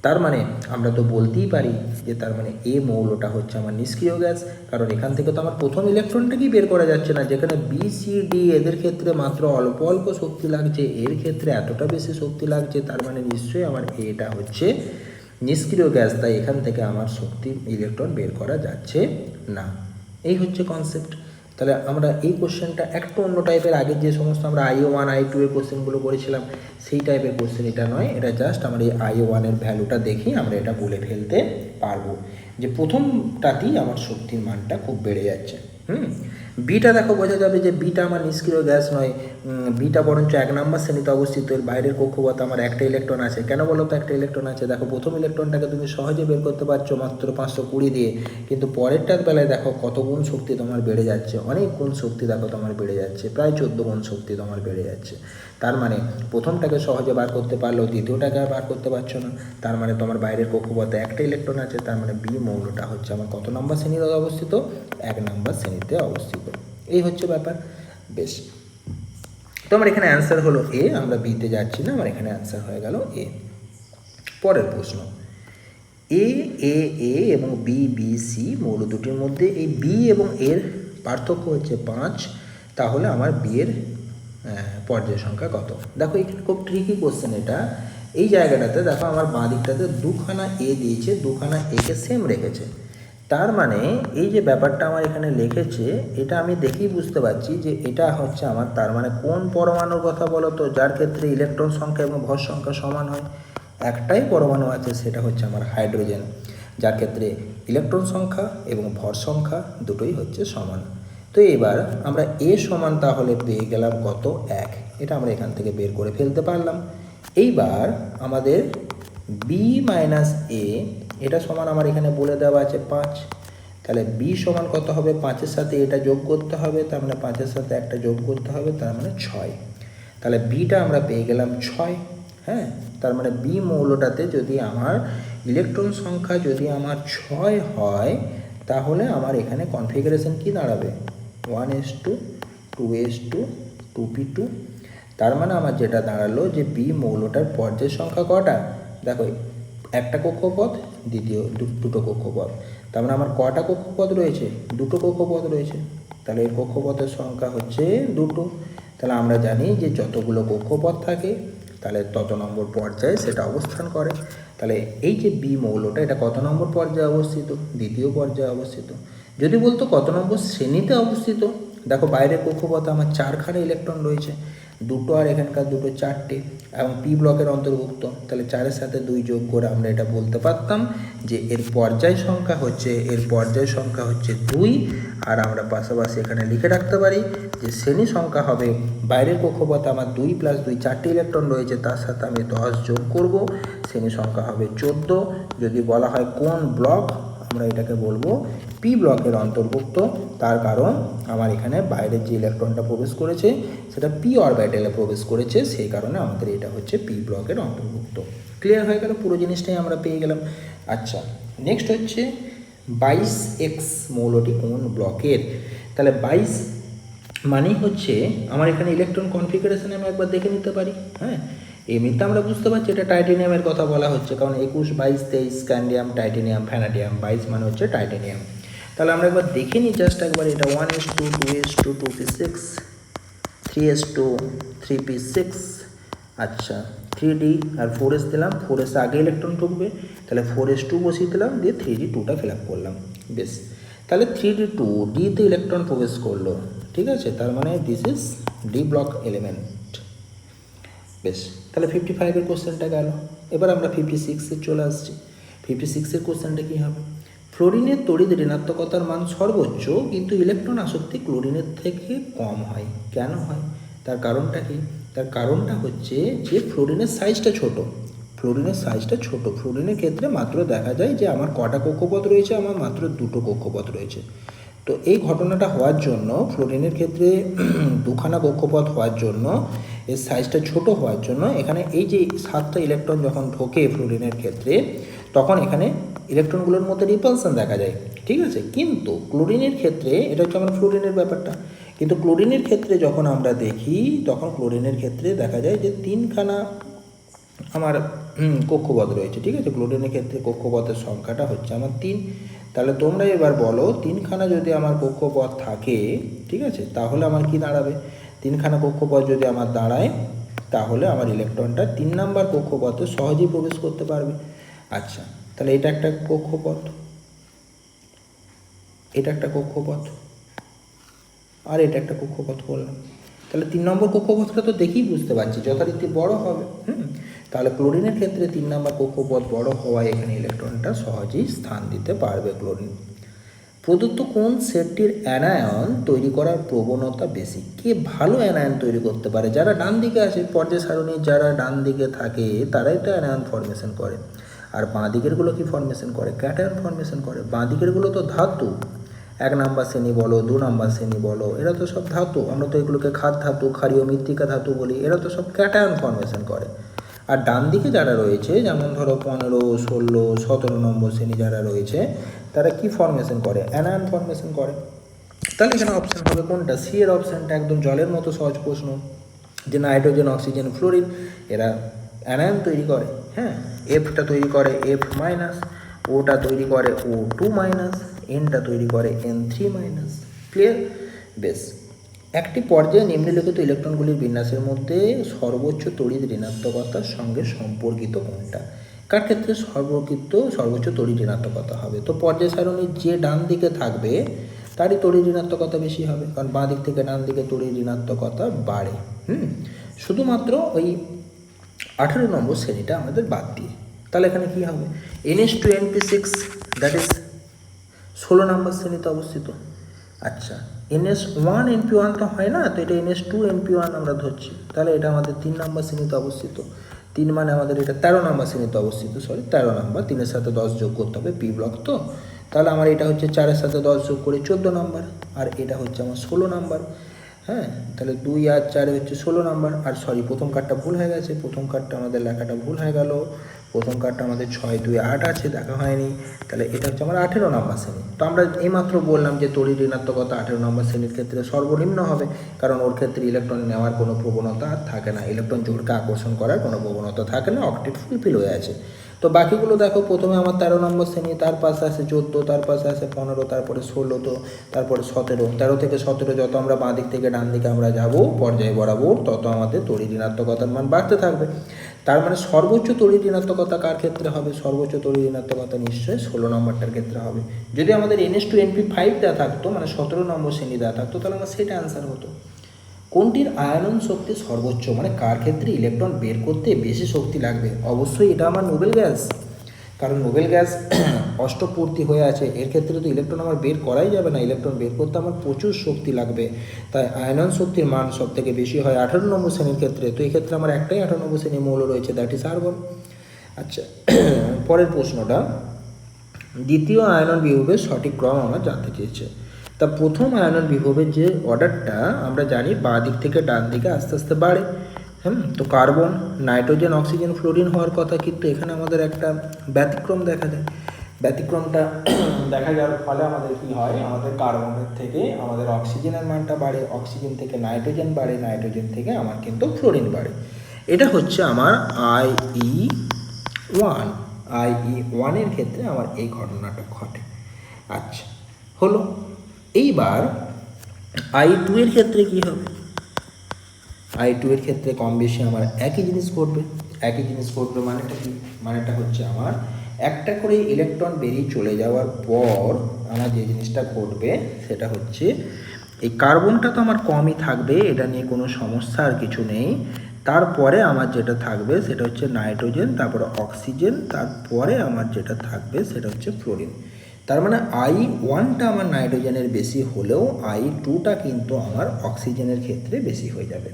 তার মানে আমরা তো বলতেই পারি যে তার মানে এ মৌলটা হচ্ছে আমার নিষ্ক্রিয় গ্যাস, কারণ এখান থেকে তো আমার প্রথম ইলেকট্রনটাকেই বের করা যাচ্ছে না। যেখানে বি সি ডি এদের ক্ষেত্রে মাত্র অল্প অল্প শক্তি লাগছে, এর ক্ষেত্রে এতটা বেশি শক্তি লাগছে, তার মানে নিশ্চয়ই আমার এটা হচ্ছে নিষ্ক্রিয় গ্যাস, তাই এখান থেকে আমার শক্তি ইলেকট্রন বের করা যাচ্ছে না। এই হচ্ছে কনসেপ্ট। তাহলে আমরা এই কোশ্চেনটা একটু অন্য টাইপের, আগের যে সমস্ত আমরা I1 I2 এর কোশ্চেনগুলো করেছিলাম সেই টাইপের কোশ্চেন এটা নয়। এটা জাস্ট আমরা এই I1-এর ভ্যালুটা দেখি আমরা এটা বলে ফেলতে পারবো যে প্রথমটাতেই আমার শক্তির মানটা খুব বেড়ে যাচ্ছে। বিটা দেখো বোঝা যাবে যে বিটা আমার নিষ্ক্রিয় গ্যাস নয়, বিটা বরঞ্চ 1 নম্বর শ্রেণীতে অবস্থিত। এর বাইরের কক্ষপথে আমার একটা ইলেকট্রন আছে। কেন বলো তো একটা ইলেকট্রন আছে? দেখো প্রথম ইলেকট্রনটাকে তুমি সহজে বের করতে পারছো মাত্র 520 দিয়ে, কিন্তু পরেরটার বেলায় দেখো কত গুণ শক্তি তোমার বেড়ে যাচ্ছে, অনেক গুণ শক্তি দেখো তোমার বেড়ে যাচ্ছে, প্রায় 14 গুণ শক্তি তোমার বেড়ে যাচ্ছে। তার মানে প্রথমটাকে সহজে বার করতে পারলেও দ্বিতীয়টাকে আর বার করতে পারছো না। তার মানে তোমার বাইরের কক্ষপথে একটা ইলেকট্রন আছে, তার মানে বি মৌলটা হচ্ছে আমার কত নম্বর শ্রেণীতে অবস্থিত? 1 নম্বর শ্রেণীতে অবস্থিত। এই হচ্ছে ব্যাপার। বেশ, তো আমার এখানে অ্যান্সার হলো এ, আমরা বিতে যাচ্ছি না, আমার এখানে অ্যান্সার হয়ে গেল এ। পরের প্রশ্ন, এ এ এ এবং বি বি সি মৌল দুটির মধ্যে এই বি এবং এর পার্থক্য হচ্ছে 5, তাহলে আমার বি এর পর্যায় সংখ্যা কত? দেখো এখানে খুব ট্রিকি কোশ্চেন এটা। এই জায়গাটাতে দেখো আমার বাঁ দিকটাতে দুখানা এ দিয়েছে, দুখানা একে সেম রেখেছে। তার মানে এই যে ব্যাপারটা আমার এখানে লিখেছে, এটা আমি দেখেই বুঝতে পারছি যে এটা হচ্ছে আমার, তার মানে কোন পরমাণুর কথা বলো তো যার ক্ষেত্রে ইলেকট্রন সংখ্যা এবং ভর সংখ্যা সমান হয়? একটাই পরমাণু আছে, সেটা হচ্ছে আমার হাইড্রোজেন, যার ক্ষেত্রে ইলেকট্রন সংখ্যা এবং ভর সংখ্যা দুটোই হচ্ছে সমান। তো এবার আমরা এ সমান তাহলে পেয়ে গেলাম কত? 1। এটা আমরা এখান থেকে বের করে ফেলতে পারলাম। এইবার আমাদের বি মাইনাস এ, এটা সমান আমার এখানে বলে দেওয়া আছে 5। তাহলে বি সমান কত হবে? 5-এর সাথে এটা যোগ করতে হবে, তার মানে 5-এর সাথে একটা যোগ করতে হবে, তার মানে 6। তাহলে বিটা আমরা পেয়ে গেলাম 6। হ্যাঁ, তার মানে বি মৌলটাতে যদি আমার ইলেকট্রন সংখ্যা যদি আমার 6 হয়, তাহলে আমার এখানে কনফিগারেশন কি দাঁড়াবে? 1:2, 2:2, 2p2। তার মানে আমার যেটা দাঁড়ালো যে বি মৌলটার পর্যায় সংখ্যা কটা? দেখো একটা কক্ষপথ, দ্বিতীয় দুটো কক্ষপথ, তার মানে আমার কটা কক্ষপথ রয়েছে? দুটো কক্ষপথ রয়েছে। তাহলে এর কক্ষপথের সংখ্যা হচ্ছে 2। তাহলে আমরা জানি যে যতগুলো কক্ষপথ থাকে তাহলে তত নম্বর পর্যায়ে সেটা অবস্থান করে। তাহলে এই যে বি মৌলটা, এটা কত নম্বর পর্যায়ে অবস্থিত? দ্বিতীয় পর্যায়ে অবস্থিত। যদি বলতো কত নম্বর শ্রেণীতে অবস্থিত, দেখো বাইরের কক্ষপথে আমার 4খানা ইলেকট্রন রয়েছে, দুটো আর এখানকার দুটো 4টে এবং পি ব্লকের অন্তর্ভুক্ত, তাহলে 4-এর সাথে 2 যোগ করে আমরা এটা বলতে পারতাম যে এর পর্যায় সংখ্যা হচ্ছে 2। আর আমরা পাশাপাশি এখানে লিখে রাখতে পারি যে শ্রেণী সংখ্যা হবে, বাইরের কক্ষপথে আমার 2 + 2 4টে ইলেকট্রন রয়েছে, তার সাথে আমি 10 যোগ করব, শ্রেণী সংখ্যা হবে 14। যদি বলা হয় কোন ব্লক, আমরা এটাকে বলবো পি ব্লকের অন্তর্ভুক্ত, তার কারণ আমার এখানে বাইরের যে ইলেকট্রনটা প্রবেশ করেছে সেটা পি অরবিটালে প্রবেশ করেছে, সেই কারণে আমাদের এটা হচ্ছে পি ব্লকের অন্তর্ভুক্ত। ক্লিয়ার হয়ে গেল, পুরো জিনিসটাই আমরা পেয়ে গেলাম। আচ্ছা, নেক্সট হচ্ছে 22X মৌলটি কোন ব্লকের। তাহলে 22 মানেই হচ্ছে আমার এখানে ইলেকট্রন কনফিগারেশনে আমি একবার দেখে নিতে পারি। হ্যাঁ, এমনিতে আমরা বুঝতে পারছি এটা টাইটেনিয়ামের কথা বলা হচ্ছে, কারণ 21, 22, 23 স্ক্যান্ডিয়াম, টাইটেনিয়াম, ভ্যানাডিয়াম, 22 মানে হচ্ছে টাইটেনিয়াম। তাহলে আমরা একবার দেখে নিই জাস্ট একবার, এটা 1s2, 2s2, 2p6, 3s2, 3p6, আচ্ছা 3d আর 4s দিলাম, 4s আগে ইলেকট্রন ঢুকবে, তাহলে 4s2 বসিয়ে দিলাম, দিয়ে 3d2টা ফিল আপ করলাম। বেশ, তাহলে 3d2 ডিতে ইলেকট্রন প্রবেশ করলো, ঠিক আছে, তার মানে this is D block element. বেশ, তাহলে 55-এর কোশ্চেনটা গেল। এবার আমরা 56-এ চলে আসছি। 56-এর কোশ্চেনটা কী হবে, ফ্লোরিনের তড়িৎ ঋণাত্মকতার মান সর্বোচ্চ, কিন্তু ইলেকট্রন আসক্তি ক্লোরিনের থেকে কম হয়। কেন হয়? তার কারণটা কি? তার কারণটা হচ্ছে যে ফ্লোরিনের সাইজটা ছোট। ফ্লোরিনের ক্ষেত্রে মাত্র দেখা যায় যে আমার কটা কক্ষপথ রয়েছে, আমার মাত্র 2টো কক্ষপথ রয়েছে। তো এই ঘটনাটা হওয়ার জন্য, ফ্লোরিনের ক্ষেত্রে 2খানা কক্ষপথ হওয়ার জন্য, এর সাইজটা ছোট হওয়ার জন্য, এখানে এই যে 7টা ইলেকট্রন যখন ঢোকে ফ্লোরিনের ক্ষেত্রে, তখন এখানে ইলেকট্রনগুলোর মধ্যে রিপালশন দেখা যায়, ঠিক আছে। কিন্তু ক্লোরিনের ক্ষেত্রে, এটা হচ্ছে আমার ফ্লোরিনের ব্যাপারটা, কিন্তু ক্লোরিনের ক্ষেত্রে যখন আমরা দেখি, তখন ক্লোরিনের ক্ষেত্রে দেখা যায় যে 3খানা আমার কক্ষপথ রয়েছে, ঠিক আছে। ক্লোরিনের ক্ষেত্রে কক্ষপথের সংখ্যাটা হচ্ছে আমার 3। তাহলে তোমরা এবার বলো, 3খানা যদি আমার কক্ষপথ থাকে, ঠিক আছে, তাহলে আমার কি দাঁড়াবে? 3খানা কক্ষপথ যদি আমার দাঁড়ায়, তাহলে আমার ইলেকট্রনটা 3 নাম্বার কক্ষপথে সহজেই প্রবেশ করতে পারবে। আচ্ছা, তাহলে এটা একটা কক্ষপথ, এটা একটা কক্ষপথ, আর এটা একটা কক্ষপথ করলাম। তাহলে 3 নম্বর কক্ষপথটা তো দেখেই বুঝতে পারছি যথারীতি বড় হবে। তাহলে ক্লোরিনের ক্ষেত্রে 3 নম্বর কক্ষপথ বড় হওয়ায় এখানে ইলেকট্রনটা সহজেই স্থান দিতে পারবে ক্লোরিন। প্রদত্ত কোন সেটটির অ্যানায়ন তৈরি করার প্রবণতা বেশি? কে ভালো অ্যানায়ন তৈরি করতে পারে? যারা ডান দিকে আছে পর্যায় সারণীর, যারা ডান দিকে থাকে তারাই তো অ্যানায়ন ফর্মেশন করে। আর বাঁ দিকেরগুলো কি ফর্মেশন করে? ক্যাটায়ন ফর্মেশন করে। বাঁ দিকেরগুলো তো ধাতু, 1 নম্বর শ্রেণী বলো, 2 নম্বর শ্রেণী বলো, এরা তো সব ধাতু। আমরা তো এগুলোকে খাদ ধাতু, ক্ষারীয় মৃত্তিকা ধাতু বলি। এরা তো সব ক্যাটায়ন ফর্মেশন করে। আর ডান দিকে যারা রয়েছে, যেমন ধরো 15, 16, 17 নম্বর শ্রেণী যারা রয়েছে, তারা কি ফর্মেশন করে? অ্যানায়ন ফর্মেশন করে। তাহলে এখানে অপশান হবে কোনটা? সি এর অপশানটা একদম জলের মতো সহজ প্রশ্ন, যে নাইট্রোজেন, অক্সিজেন, ফ্লোরিন এরা অ্যানায়ন তৈরি করে। হ্যাঁ, এফটা তৈরি করে F-, ওটা তৈরি করে O2-, এনটা তৈরি করে N3-। ক্লিয়ার? বেশ, একটি পর্যায়ে নিম্নলিখিত ইলেকট্রনগুলির বিন্যাসের মধ্যে সর্বোচ্চ তড়িৎ ঋণাত্মকতার সঙ্গে সম্পর্কিত কোনটা? কার ক্ষেত্রে সর্বোচ্চ তড়িৎ ঋণাত্মকতা হবে? তো পর্যায় সারণীর যে ডান দিকে থাকবে তারই তড়িৎ ঋণাত্মকতা বেশি হবে, কারণ বাঁ দিক থেকে ডান দিকে তড়িৎ ঋণাত্মকতা বাড়ে। শুধুমাত্র ওই 18 নম্বর শ্রেণীটা আমাদের বাদ দিয়ে। তাহলে এখানে কী হবে? NH2NP6, দ্যাট ইজ 16 নম্বর শ্রেণীতে অবস্থিত। আচ্ছা, NS1NP1 তো হয় না, তো এটা NS2NP1 আমরা ধরছি। তাহলে এটা আমাদের 3 নম্বর শ্রেণীতে অবস্থিত। 3 মানে আমাদের এটা 13 নম্বর শ্রেণীতে অবস্থিত, 13 নম্বর। 3-এর সাথে 10 যোগ করতে হবে, পি ব্লক তো। তাহলে আমার এটা হচ্ছে 4-এর সাথে 10 যোগ করে 14 নম্বর, আর এটা হচ্ছে আমার 16 নম্বর। হ্যাঁ, তাহলে 2 আর 4 হচ্ছে 16 নম্বর। আর সরি, প্রথম কার্ডটা ভুল হয়ে গেছে, প্রথম কার্ডটা আমাদের লেখাটা ভুল হয়ে গেল। প্রথম কার্ডটা আমাদের 6, 2, 8 আছে, দেখা হয়নি। তাহলে এটা হচ্ছে আমার 18 নম্বর শ্রেণী। তো আমরা এইমাত্র বললাম যে তড়িৎ ঋণাত্মকতা 18 নম্বর শ্রেণীর ক্ষেত্রে সর্বনিম্ন হবে, কারণ ওর ক্ষেত্রে ইলেকট্রন নেওয়ার কোনো প্রবণতা থাকে না, ইলেকট্রন জোড়কে আকর্ষণ করার কোনো প্রবণতা থাকে না, অক্টেট ফুলফিল হয়ে আছে। তো বাকিগুলো দেখো, প্রথমে আমার 13 নম্বর শ্রেণী, তার পাশে আছে 14, তার পাশে আছে 15, তারপরে 16, তো তারপরে 17। 13 থেকে 17 যত আমরা বাঁ দিক থেকে ডান দিকে আমরা যাব পর্যায় বরাবর, তত আমাদের তড়িৎ ঋণাত্মকতার মান বাড়তে থাকবে। তার মানে সর্বোচ্চ তড়িৎ ঋণাত্মকতা কার ক্ষেত্রে হবে? সর্বোচ্চ তড়িৎ ঋণাত্মকতা নিশ্চয়ই 16 নম্বরটার ক্ষেত্রে হবে। যদি আমাদের NH2NP5 দেওয়া থাকতো, মানে 17 নম্বর শ্রেণী দেওয়া থাকতো, তাহলে আমার সেটা অ্যান্সার হতো। কোনটির আয়নন শক্তি সর্বোচ্চ, মানে কার ক্ষেত্রে ইলেকট্রন বের করতে বেশি শক্তি লাগবে? অবশ্যই এটা আমার নোবেল গ্যাস, কারণ নোবেল গ্যাস অষ্টপূর্তি হয়ে আছে, এর ক্ষেত্রে তো ইলেকট্রন আমার বের করাই যাবে না, ইলেকট্রন বের করতে আমার প্রচুর শক্তি লাগবে, তাই আয়নন শক্তির মান সব থেকে বেশি হয় 18 নম্বর শ্রেণীর ক্ষেত্রে। তো এই ক্ষেত্রে আমার একটাই 18 নম্বর শ্রেণীর মৌল রয়েছে, দ্যাট ইজ আর্গন। আচ্ছা, পরের প্রশ্নটা, দ্বিতীয় আয়নন বিভবের সঠিক ক্রম আমরা জানতে চেয়েছে। তা প্রথম আয়নন বিভবের যে অর্ডারটা আমরা জানি বাঁ দিক থেকে ডান দিকে আস্তে আস্তে বাড়ে। তো কার্বন, নাইট্রোজেন, অক্সিজেন, ফ্লোরিন হওয়ার কথা, কিন্তু এখানে আমাদের একটা ব্যতিক্রম দেখা যায়। ব্যতিক্রমটা দেখা যাওয়ার ফলে আমাদের কি হয়, আমাদের কার্বনের থেকে আমাদের অক্সিজেনের মানটা বাড়ে, অক্সিজেন থেকে নাইট্রোজেন বাড়ে, নাইট্রোজেন থেকে আমার কিন্তু ফ্লোরিন বাড়ে। এটা হচ্ছে আমার IE1 এর ক্ষেত্রে আমার এই ঘটনাটা ঘটে। আচ্ছা, হলো। এইবার I2 এর ক্ষেত্রে কি হবে? I2 এর ক্ষেত্রে কম বেশি আমার একই জিনিস ঘটবে। একই জিনিস ঘটবে মানেটা কি? মানেটা হচ্ছে আমার একটা করে ইলেকট্রন বেরিয়ে চলে যাওয়ার পর আমার যে জিনিসটা ঘটবে সেটা হচ্ছে এই কার্বনটা তো আমার কমই থাকবে, এটা নিয়ে কোনো সমস্যা আর কিছু নেই। তারপরে আমার যেটা থাকবে সেটা হচ্ছে নাইট্রোজেন, তারপরে অক্সিজেন, তারপরে আমার যেটা থাকবে সেটা হচ্ছে ফ্লোরিন। তার মানে I1টা আমার নাইট্রোজেনের বেশি হলেও I2টা কিন্তু আমার অক্সিজেনের ক্ষেত্রে বেশি হয়ে যাবে।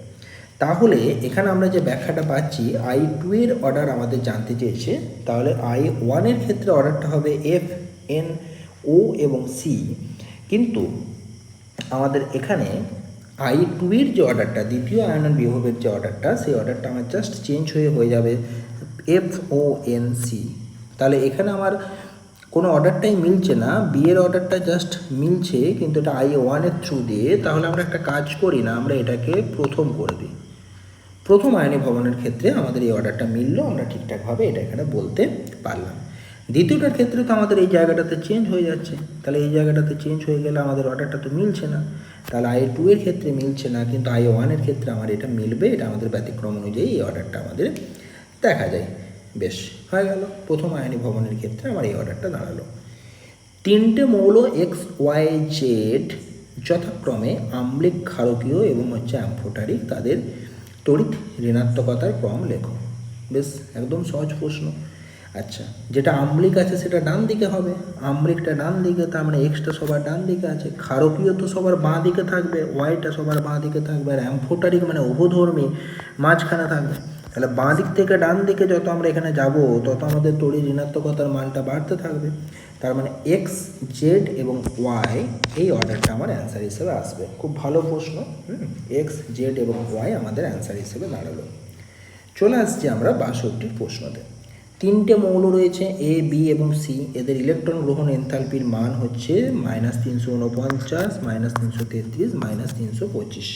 তাহলে এখানে আমরা যে ব্যাখ্যাটা পাচ্ছি, I2 এর অর্ডার আমাদের জানতে চেয়েছে, তাহলে I1 এর ক্ষেত্রে অর্ডারটা হবে F, N, O এবং C। কিন্তু আমাদের এখানে I2 এর যে অর্ডারটা, দ্বিতীয় আয়নন বিভবের যে অর্ডারটা, সেই অর্ডারটা আমার জাস্ট চেঞ্জ হয়ে যাবে FONC। তাহলে এখানে আমার কোনো অর্ডারটাই মিলছে না, বি এর অর্ডারটা জাস্ট মিলছে, কিন্তু এটা I1 এর থ্রু দিয়ে। তাহলে আমরা একটা কাজ করি না, আমরা এটাকে প্রথম করে দিই। প্রথম আয়নী ভবনের ক্ষেত্রে আমাদের এই অর্ডারটা মিললো, আমরা ঠিকঠাকভাবে এটা এখানে বলতে পারলাম। দ্বিতীয়টার ক্ষেত্রে তো আমাদের এই জায়গাটাতে চেঞ্জ হয়ে যাচ্ছে, তাহলে এই জায়গাটাতে চেঞ্জ হয়ে গেলে আমাদের অর্ডারটা তো মিলছে না, তাহলে I2 এর ক্ষেত্রে মিলছে না, কিন্তু I1 এর ক্ষেত্রে আমার এটা মিলবে। এটা আমাদের ব্যতিক্রম অনুযায়ী এই অর্ডারটা আমাদের দেখা যায়। বেশ, হয়ে গেল। প্রথম আয়নী ভবনের ক্ষেত্রে আমার এই অর্ডারটা দাঁড়ালো। তিনটে মৌল XYZ যথাক্রমে আম্লিক, ক্ষারকীয় এবং অ্যাম্ফোটারিক, তাদের তড়িৎ ঋণাত্মকতার ক্রম লেখো। বেশ, একদম সহজ প্রশ্ন। আচ্ছা, যেটা আম্লিক আছে সেটা ডান দিকে হবে, আম্লিকটা ডান দিকে, তার মানে এক্সটা সবার ডান দিকে আছে। ক্ষারকীয় তো সবার বাঁ দিকে থাকবে, ওয়াইটা সবার বাঁ দিকে থাকবে, আর অ্যাম্ফোটারিক মানে উভধর্মী মাঝখানে থাকবে। তাহলে বাঁ দিক থেকে ডান দিকে যত আমরা এখানে যাব তত আমাদের তড়িৎ ঋণাত্মকতার মানটা বাড়তে থাকবে। তার মানে X, Z এবং Y এই অর্ডারটা আমার অ্যান্সার হিসেবে আসবে। খুব ভালো প্রশ্ন। X, Z এবং Y আমাদের অ্যান্সার হিসেবে দাঁড়ালো। চলে আসছি আমরা 62 প্রশ্নতে। তিনটে মৌল রয়েছে A, B এবং C, এদের ইলেকট্রন গ্রহণ এনথালপির মান হচ্ছে -349, -333, -325।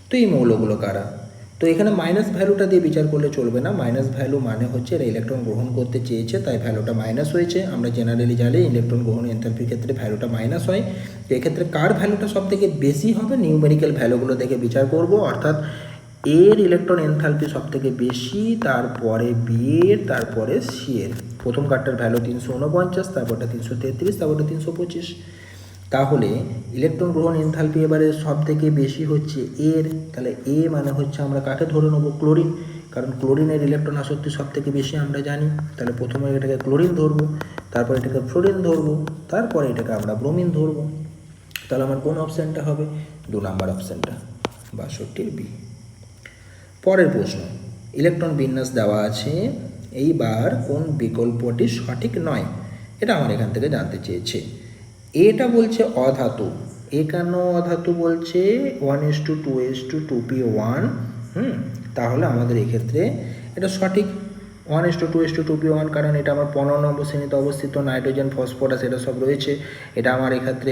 তো এই মৌলগুলো কারা? তো এখানে মাইনাস ভ্যালুটা দিয়ে বিচার করলে চলবে না, মাইনাস ভ্যালু মানে হচ্ছে এরা ইলেকট্রন গ্রহণ করতে চেয়েছে, তাই ভ্যালুটা মাইনাস হয়েছে। আমরা জেনারেলি জানি ইলেকট্রন গ্রহণ এনথালপির ক্ষেত্রে ভ্যালুটা মাইনাস হয়। তো এক্ষেত্রে কার ভ্যালুটা সব থেকে বেশি হবে, নিউমেরিক্যাল ভ্যালুগুলো দেখে বিচার করব, অর্থাৎ এর ইলেকট্রন এনথালপি সব থেকে বেশি, তারপরে বি এর, তারপরে সি এর। প্রথম কার্ডটার ভ্যালু 349, তারপরটা 333, তারপরটা 325। তাহলে ইলেকট্রন গ্রহণ এনথালপি এবারে সব থেকে বেশি হচ্ছে এর, তাহলে এ মানে হচ্ছে আমরা কাকে ধরে নেবো, ক্লোরিন, কারণ ক্লোরিনের ইলেকট্রন আসক্তি সব থেকে বেশি আমরা জানি। তাহলে প্রথমে এটাকে ক্লোরিন ধরবো, তারপর এটাকে ফ্লোরিন ধরবো, তারপরে এটাকে আমরা ব্রোমিন ধরবো। তাহলে আমার কোন অপশানটা হবে? 2 নাম্বার অপশানটা, 62 বি। পরের প্রশ্ন, ইলেকট্রন বিন্যাস দেওয়া আছে, এইবার কোন বিকল্পটি সঠিক নয় এটা আমার এখান থেকে জানতে চেয়েছে। এটা বলছে অধাতু, এ কেন অধাতু বলছে? 1:2:2p1। তাহলে আমাদের এক্ষেত্রে এটা সঠিক 1:2:2p1, কারণ এটা আমার 15 নম্বর শ্রেণীতে অবস্থিত। নাইট্রোজেন, ফসফরাস এটা সব রয়েছে। এটা আমার এক্ষেত্রে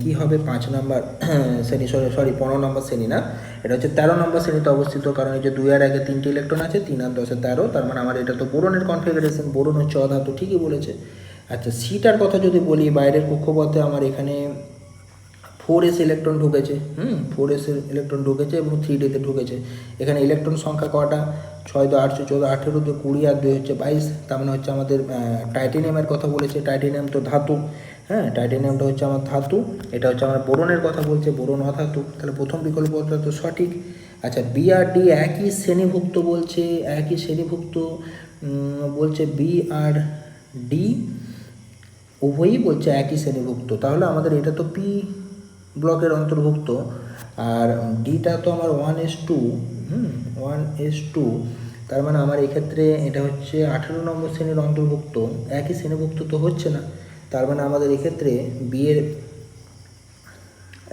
কি হবে, 5 নম্বর শ্রেণী, সরি 15 নম্বর শ্রেণী না, এটা হচ্ছে 13 নম্বর শ্রেণীতে অবস্থিত, কারণ এই যে 2 আর 1 3টে ইলেকট্রন আছে, 3 আর 10 13, তার মানে আমার এটা তো বোরনের কনফিগারেশন, বোরন হচ্ছে অধাতু, ঠিকই বলেছে। আচ্ছা, সিটার কথা যদি বলি, বাইরের কক্ষপথে আমার এখানে 4s ইলেকট্রন ঢুকেছে, 4s ইলেকট্রন ঢুকেছে এবং 3d-তে ঢুকেছে। এখানে ইলেকট্রন সংখ্যা কটা? 6 2 8 14 18 2 20 আর 2 হচ্ছে 22। তার মানে হচ্ছে আমাদের টাইটেনিয়ামের কথা বলেছে। টাইটেনিয়াম তো ধাতু, হ্যাঁ, টাইটেনিয়ামটা হচ্ছে আমার ধাতু। এটা হচ্ছে আমার বোরনের কথা বলছে, বোরন অধাতু। তাহলে প্রথম বিকল্পটা তো সঠিক। আচ্ছা, বি আর ডি একই শ্রেণীভুক্ত বলছে, একই শ্রেণীভুক্ত বলছে। বি আর ডি উভয়ই বলছে একই শ্রেণীভুক্ত, তাহলে আমাদের এটা তো পি ব্লকের অন্তর্ভুক্ত। আর ডিটা তো আমার 1s2, 1s2, তার মানে আমার এক্ষেত্রে এটা হচ্ছে 18 নম্বর শ্রেণীর অন্তর্ভুক্ত। একই শ্রেণীভুক্ত তো হচ্ছে না, তার মানে আমাদের এক্ষেত্রে বি এর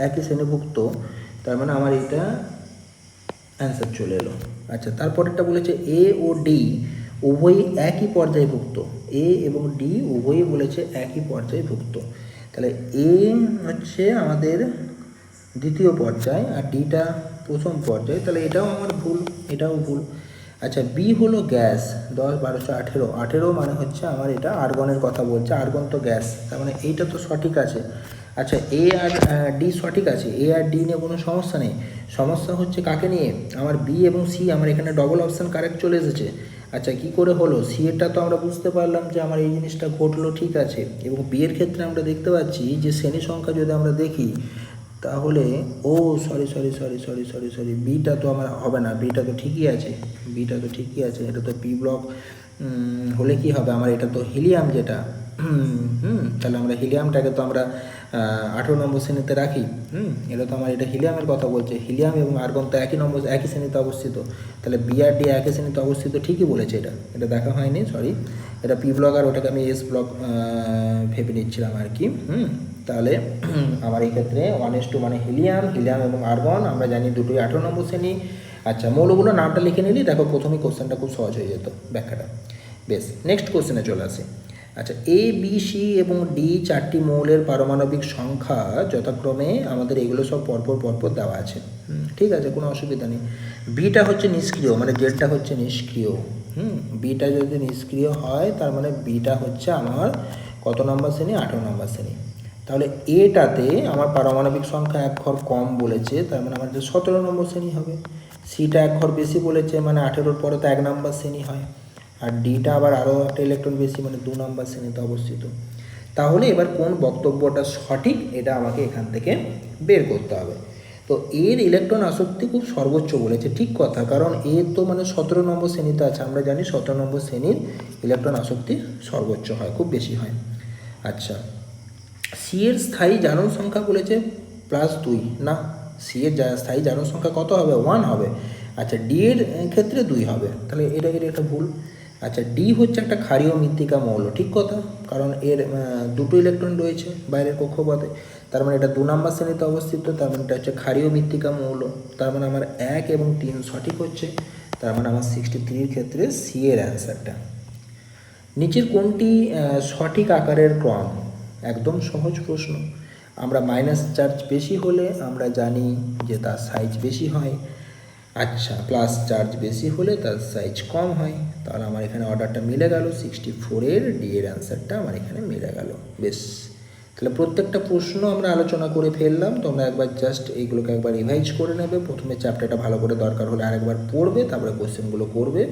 একই শ্রেণীভুক্ত, তার মানে আমার এটা অ্যান্সার চলে এলো। আচ্ছা, তারপরেরটা বলেছে এ ও ডি উভয়ই একই পর্যায়ভুক্ত। এ এবং ডি উভয়ই বলেছে একই পর্যায়ভুক্ত, তাহলে এ হচ্ছে আমাদের দ্বিতীয় পর্যায় আর ডিটা প্রথম পর্যায়, তাহলে এটাও আমার ভুল, এটাও ভুল। আচ্ছা, বি হলো গ্যাস, 10 12 18, 18 মানে হচ্ছে আমার এটা আর্গনের কথা বলছে, আর্গন তো গ্যাস, তার মানে এইটা তো সঠিক আছে। আচ্ছা, এ আর ডি সঠিক আছে, এ আর ডি নিয়ে কোনো সমস্যা নেই। সমস্যা হচ্ছে কাকে নিয়ে? আমার বি এবং সি, আমার এখানে ডবল অপশান কারেক্ট চলে এসেছে। আচ্ছা, কি করে হলো? সি এরটা তো আমরা বুঝতে পারলাম যে আমার এই জিনিসটা ঘটলো, ঠিক আছে। এবং বি এর ক্ষেত্রে আমরা দেখতে পাচ্ছি যে শ্রেণী সংখ্যা যদি আমরা দেখি তাহলে সরি বিটা তো আমার হবে না, বিটা তো ঠিকই আছে, বিটা তো ঠিকই আছে। এটা তো পি ব্লক হলে কি হবে, আমার এটা তো হিলিয়াম যেটা, তাহলে আমরা হিলিয়ামটাকে তো আমরা 18 নম্বর শ্রেণীতে রাখি। এটা তো আমার এটা হিলিয়ামের কথা বলছে। হিলিয়াম এবং আর্গন তো একই শ্রেণীতে অবস্থিত, তাহলে বি আর ডি একই শ্রেণীতে অবস্থিত, ঠিকই বলেছে। এটা দেখা হয়নি, সরি, এটা পি ব্লক আর ওটাকে আমি এস ব্লক ভেবে নিচ্ছিলাম আর কি। তাহলে আমার এই ক্ষেত্রে 1s2 মানে হিলিয়াম এবং আর্গন আমরা জানি দুটোই 18 নম্বর শ্রেণী। আচ্ছা, মৌলগুলো নামটা লিখে নিলি, দেখো প্রথমেই কোশ্চেনটা খুব সহজ হয়ে যেত, ব্যাখ্যাটা। বেশ, নেক্সট কোশ্চেনে চলে আসে। আচ্ছা, এ বি সি এবং ডি 4টি মৌলের পারমাণবিক সংখ্যা যথাক্রমে আমাদের এগুলো সব পরপর দেওয়া আছে, ঠিক আছে, কোনো অসুবিধা নেই। বিটা হচ্ছে নিষ্ক্রিয়, মানে জেডটা হচ্ছে নিষ্ক্রিয়। বিটা যদি নিষ্ক্রিয় হয় তার মানে বিটা হচ্ছে আমার কত নম্বর শ্রেণী? 18 নম্বর শ্রেণী। তাহলে এটাতে আমার পারমাণবিক সংখ্যা এক ঘর কম বলেছে, তার মানে আমার যে 17 নম্বর শ্রেণী হবে। সিটা এক ঘর বেশি বলেছে, মানে 18-র পরে তো 1 নম্বর শ্রেণী হয়। আর ডিটা আবার আরও একটা ইলেকট্রন বেশি, মানে 2 নম্বর শ্রেণীতে অবস্থিত। তাহলে এবার কোন বক্তব্যটা সঠিক এটা আমাকে এখান থেকে বের করতে হবে। তো এর ইলেকট্রন আসক্তি খুব সর্বোচ্চ বলেছে, ঠিক কথা, কারণ এর তো মানে 17 নম্বর শ্রেণীতে আছে, আমরা জানি 17 নম্বর শ্রেণীর ইলেকট্রন আসক্তি সর্বোচ্চ হয়, খুব বেশি হয়। আচ্ছা, সি এর স্থায়ী জারণ সংখ্যা বলেছে +2, না, সি এর স্থায়ী জারণ সংখ্যা কত হবে? 1 হবে। আচ্ছা, ডি এর ক্ষেত্রে 2 হবে, তাহলে এটা ভুল। আচ্ছা, ডি হচ্ছে একটা ক্ষারীয় মৃত্তিকা মৌল, ঠিক কথা, কারণ এর দুটো ইলেকট্রন রয়েছে বাইরের কক্ষপথে, তার মানে এটা 2 নম্বর শ্রেণীতে অবস্থিত, তার মানে এটা হচ্ছে ক্ষারীয় মৃত্তিকা মৌল। তার মানে আমার 1 এবং 3 সঠিক হচ্ছে, তার মানে আমার 63-র ক্ষেত্রে সি এর অ্যান্সারটা। নিচের কোনটি সঠিক আকারের ক্রম? একদম সহজ প্রশ্ন। আমরা মাইনাস চার্জ বেশি হলে আমরা জানি যে তার সাইজ বেশি হয়। আচ্ছা, প্লাস চার্জ বেশি হলে তার সাইজ কম হয়। তাহলে আমার এখানে অর্ডারটা মিলে গেল, 64-এর ডি এর অ্যান্সারটা আমার এখানে মিলে গেল। বেশ, তাহলে প্রত্যেকটা প্রশ্ন আমরা আলোচনা করে ফেললাম। তোমরা একবার জাস্ট এইগুলোকে একবার রিভাইজ করে নেবে, প্রথমে চ্যাপ্টারটা ভালো করে দরকার হলে আরেকবার পড়বে, তারপরে কোশ্চেনগুলো করবে,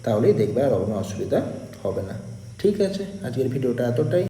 তাহলেই দেখবে আর কোনো অসুবিধা হবে না। ঠিক আছে, আজকের ভিডিওটা এতটাই।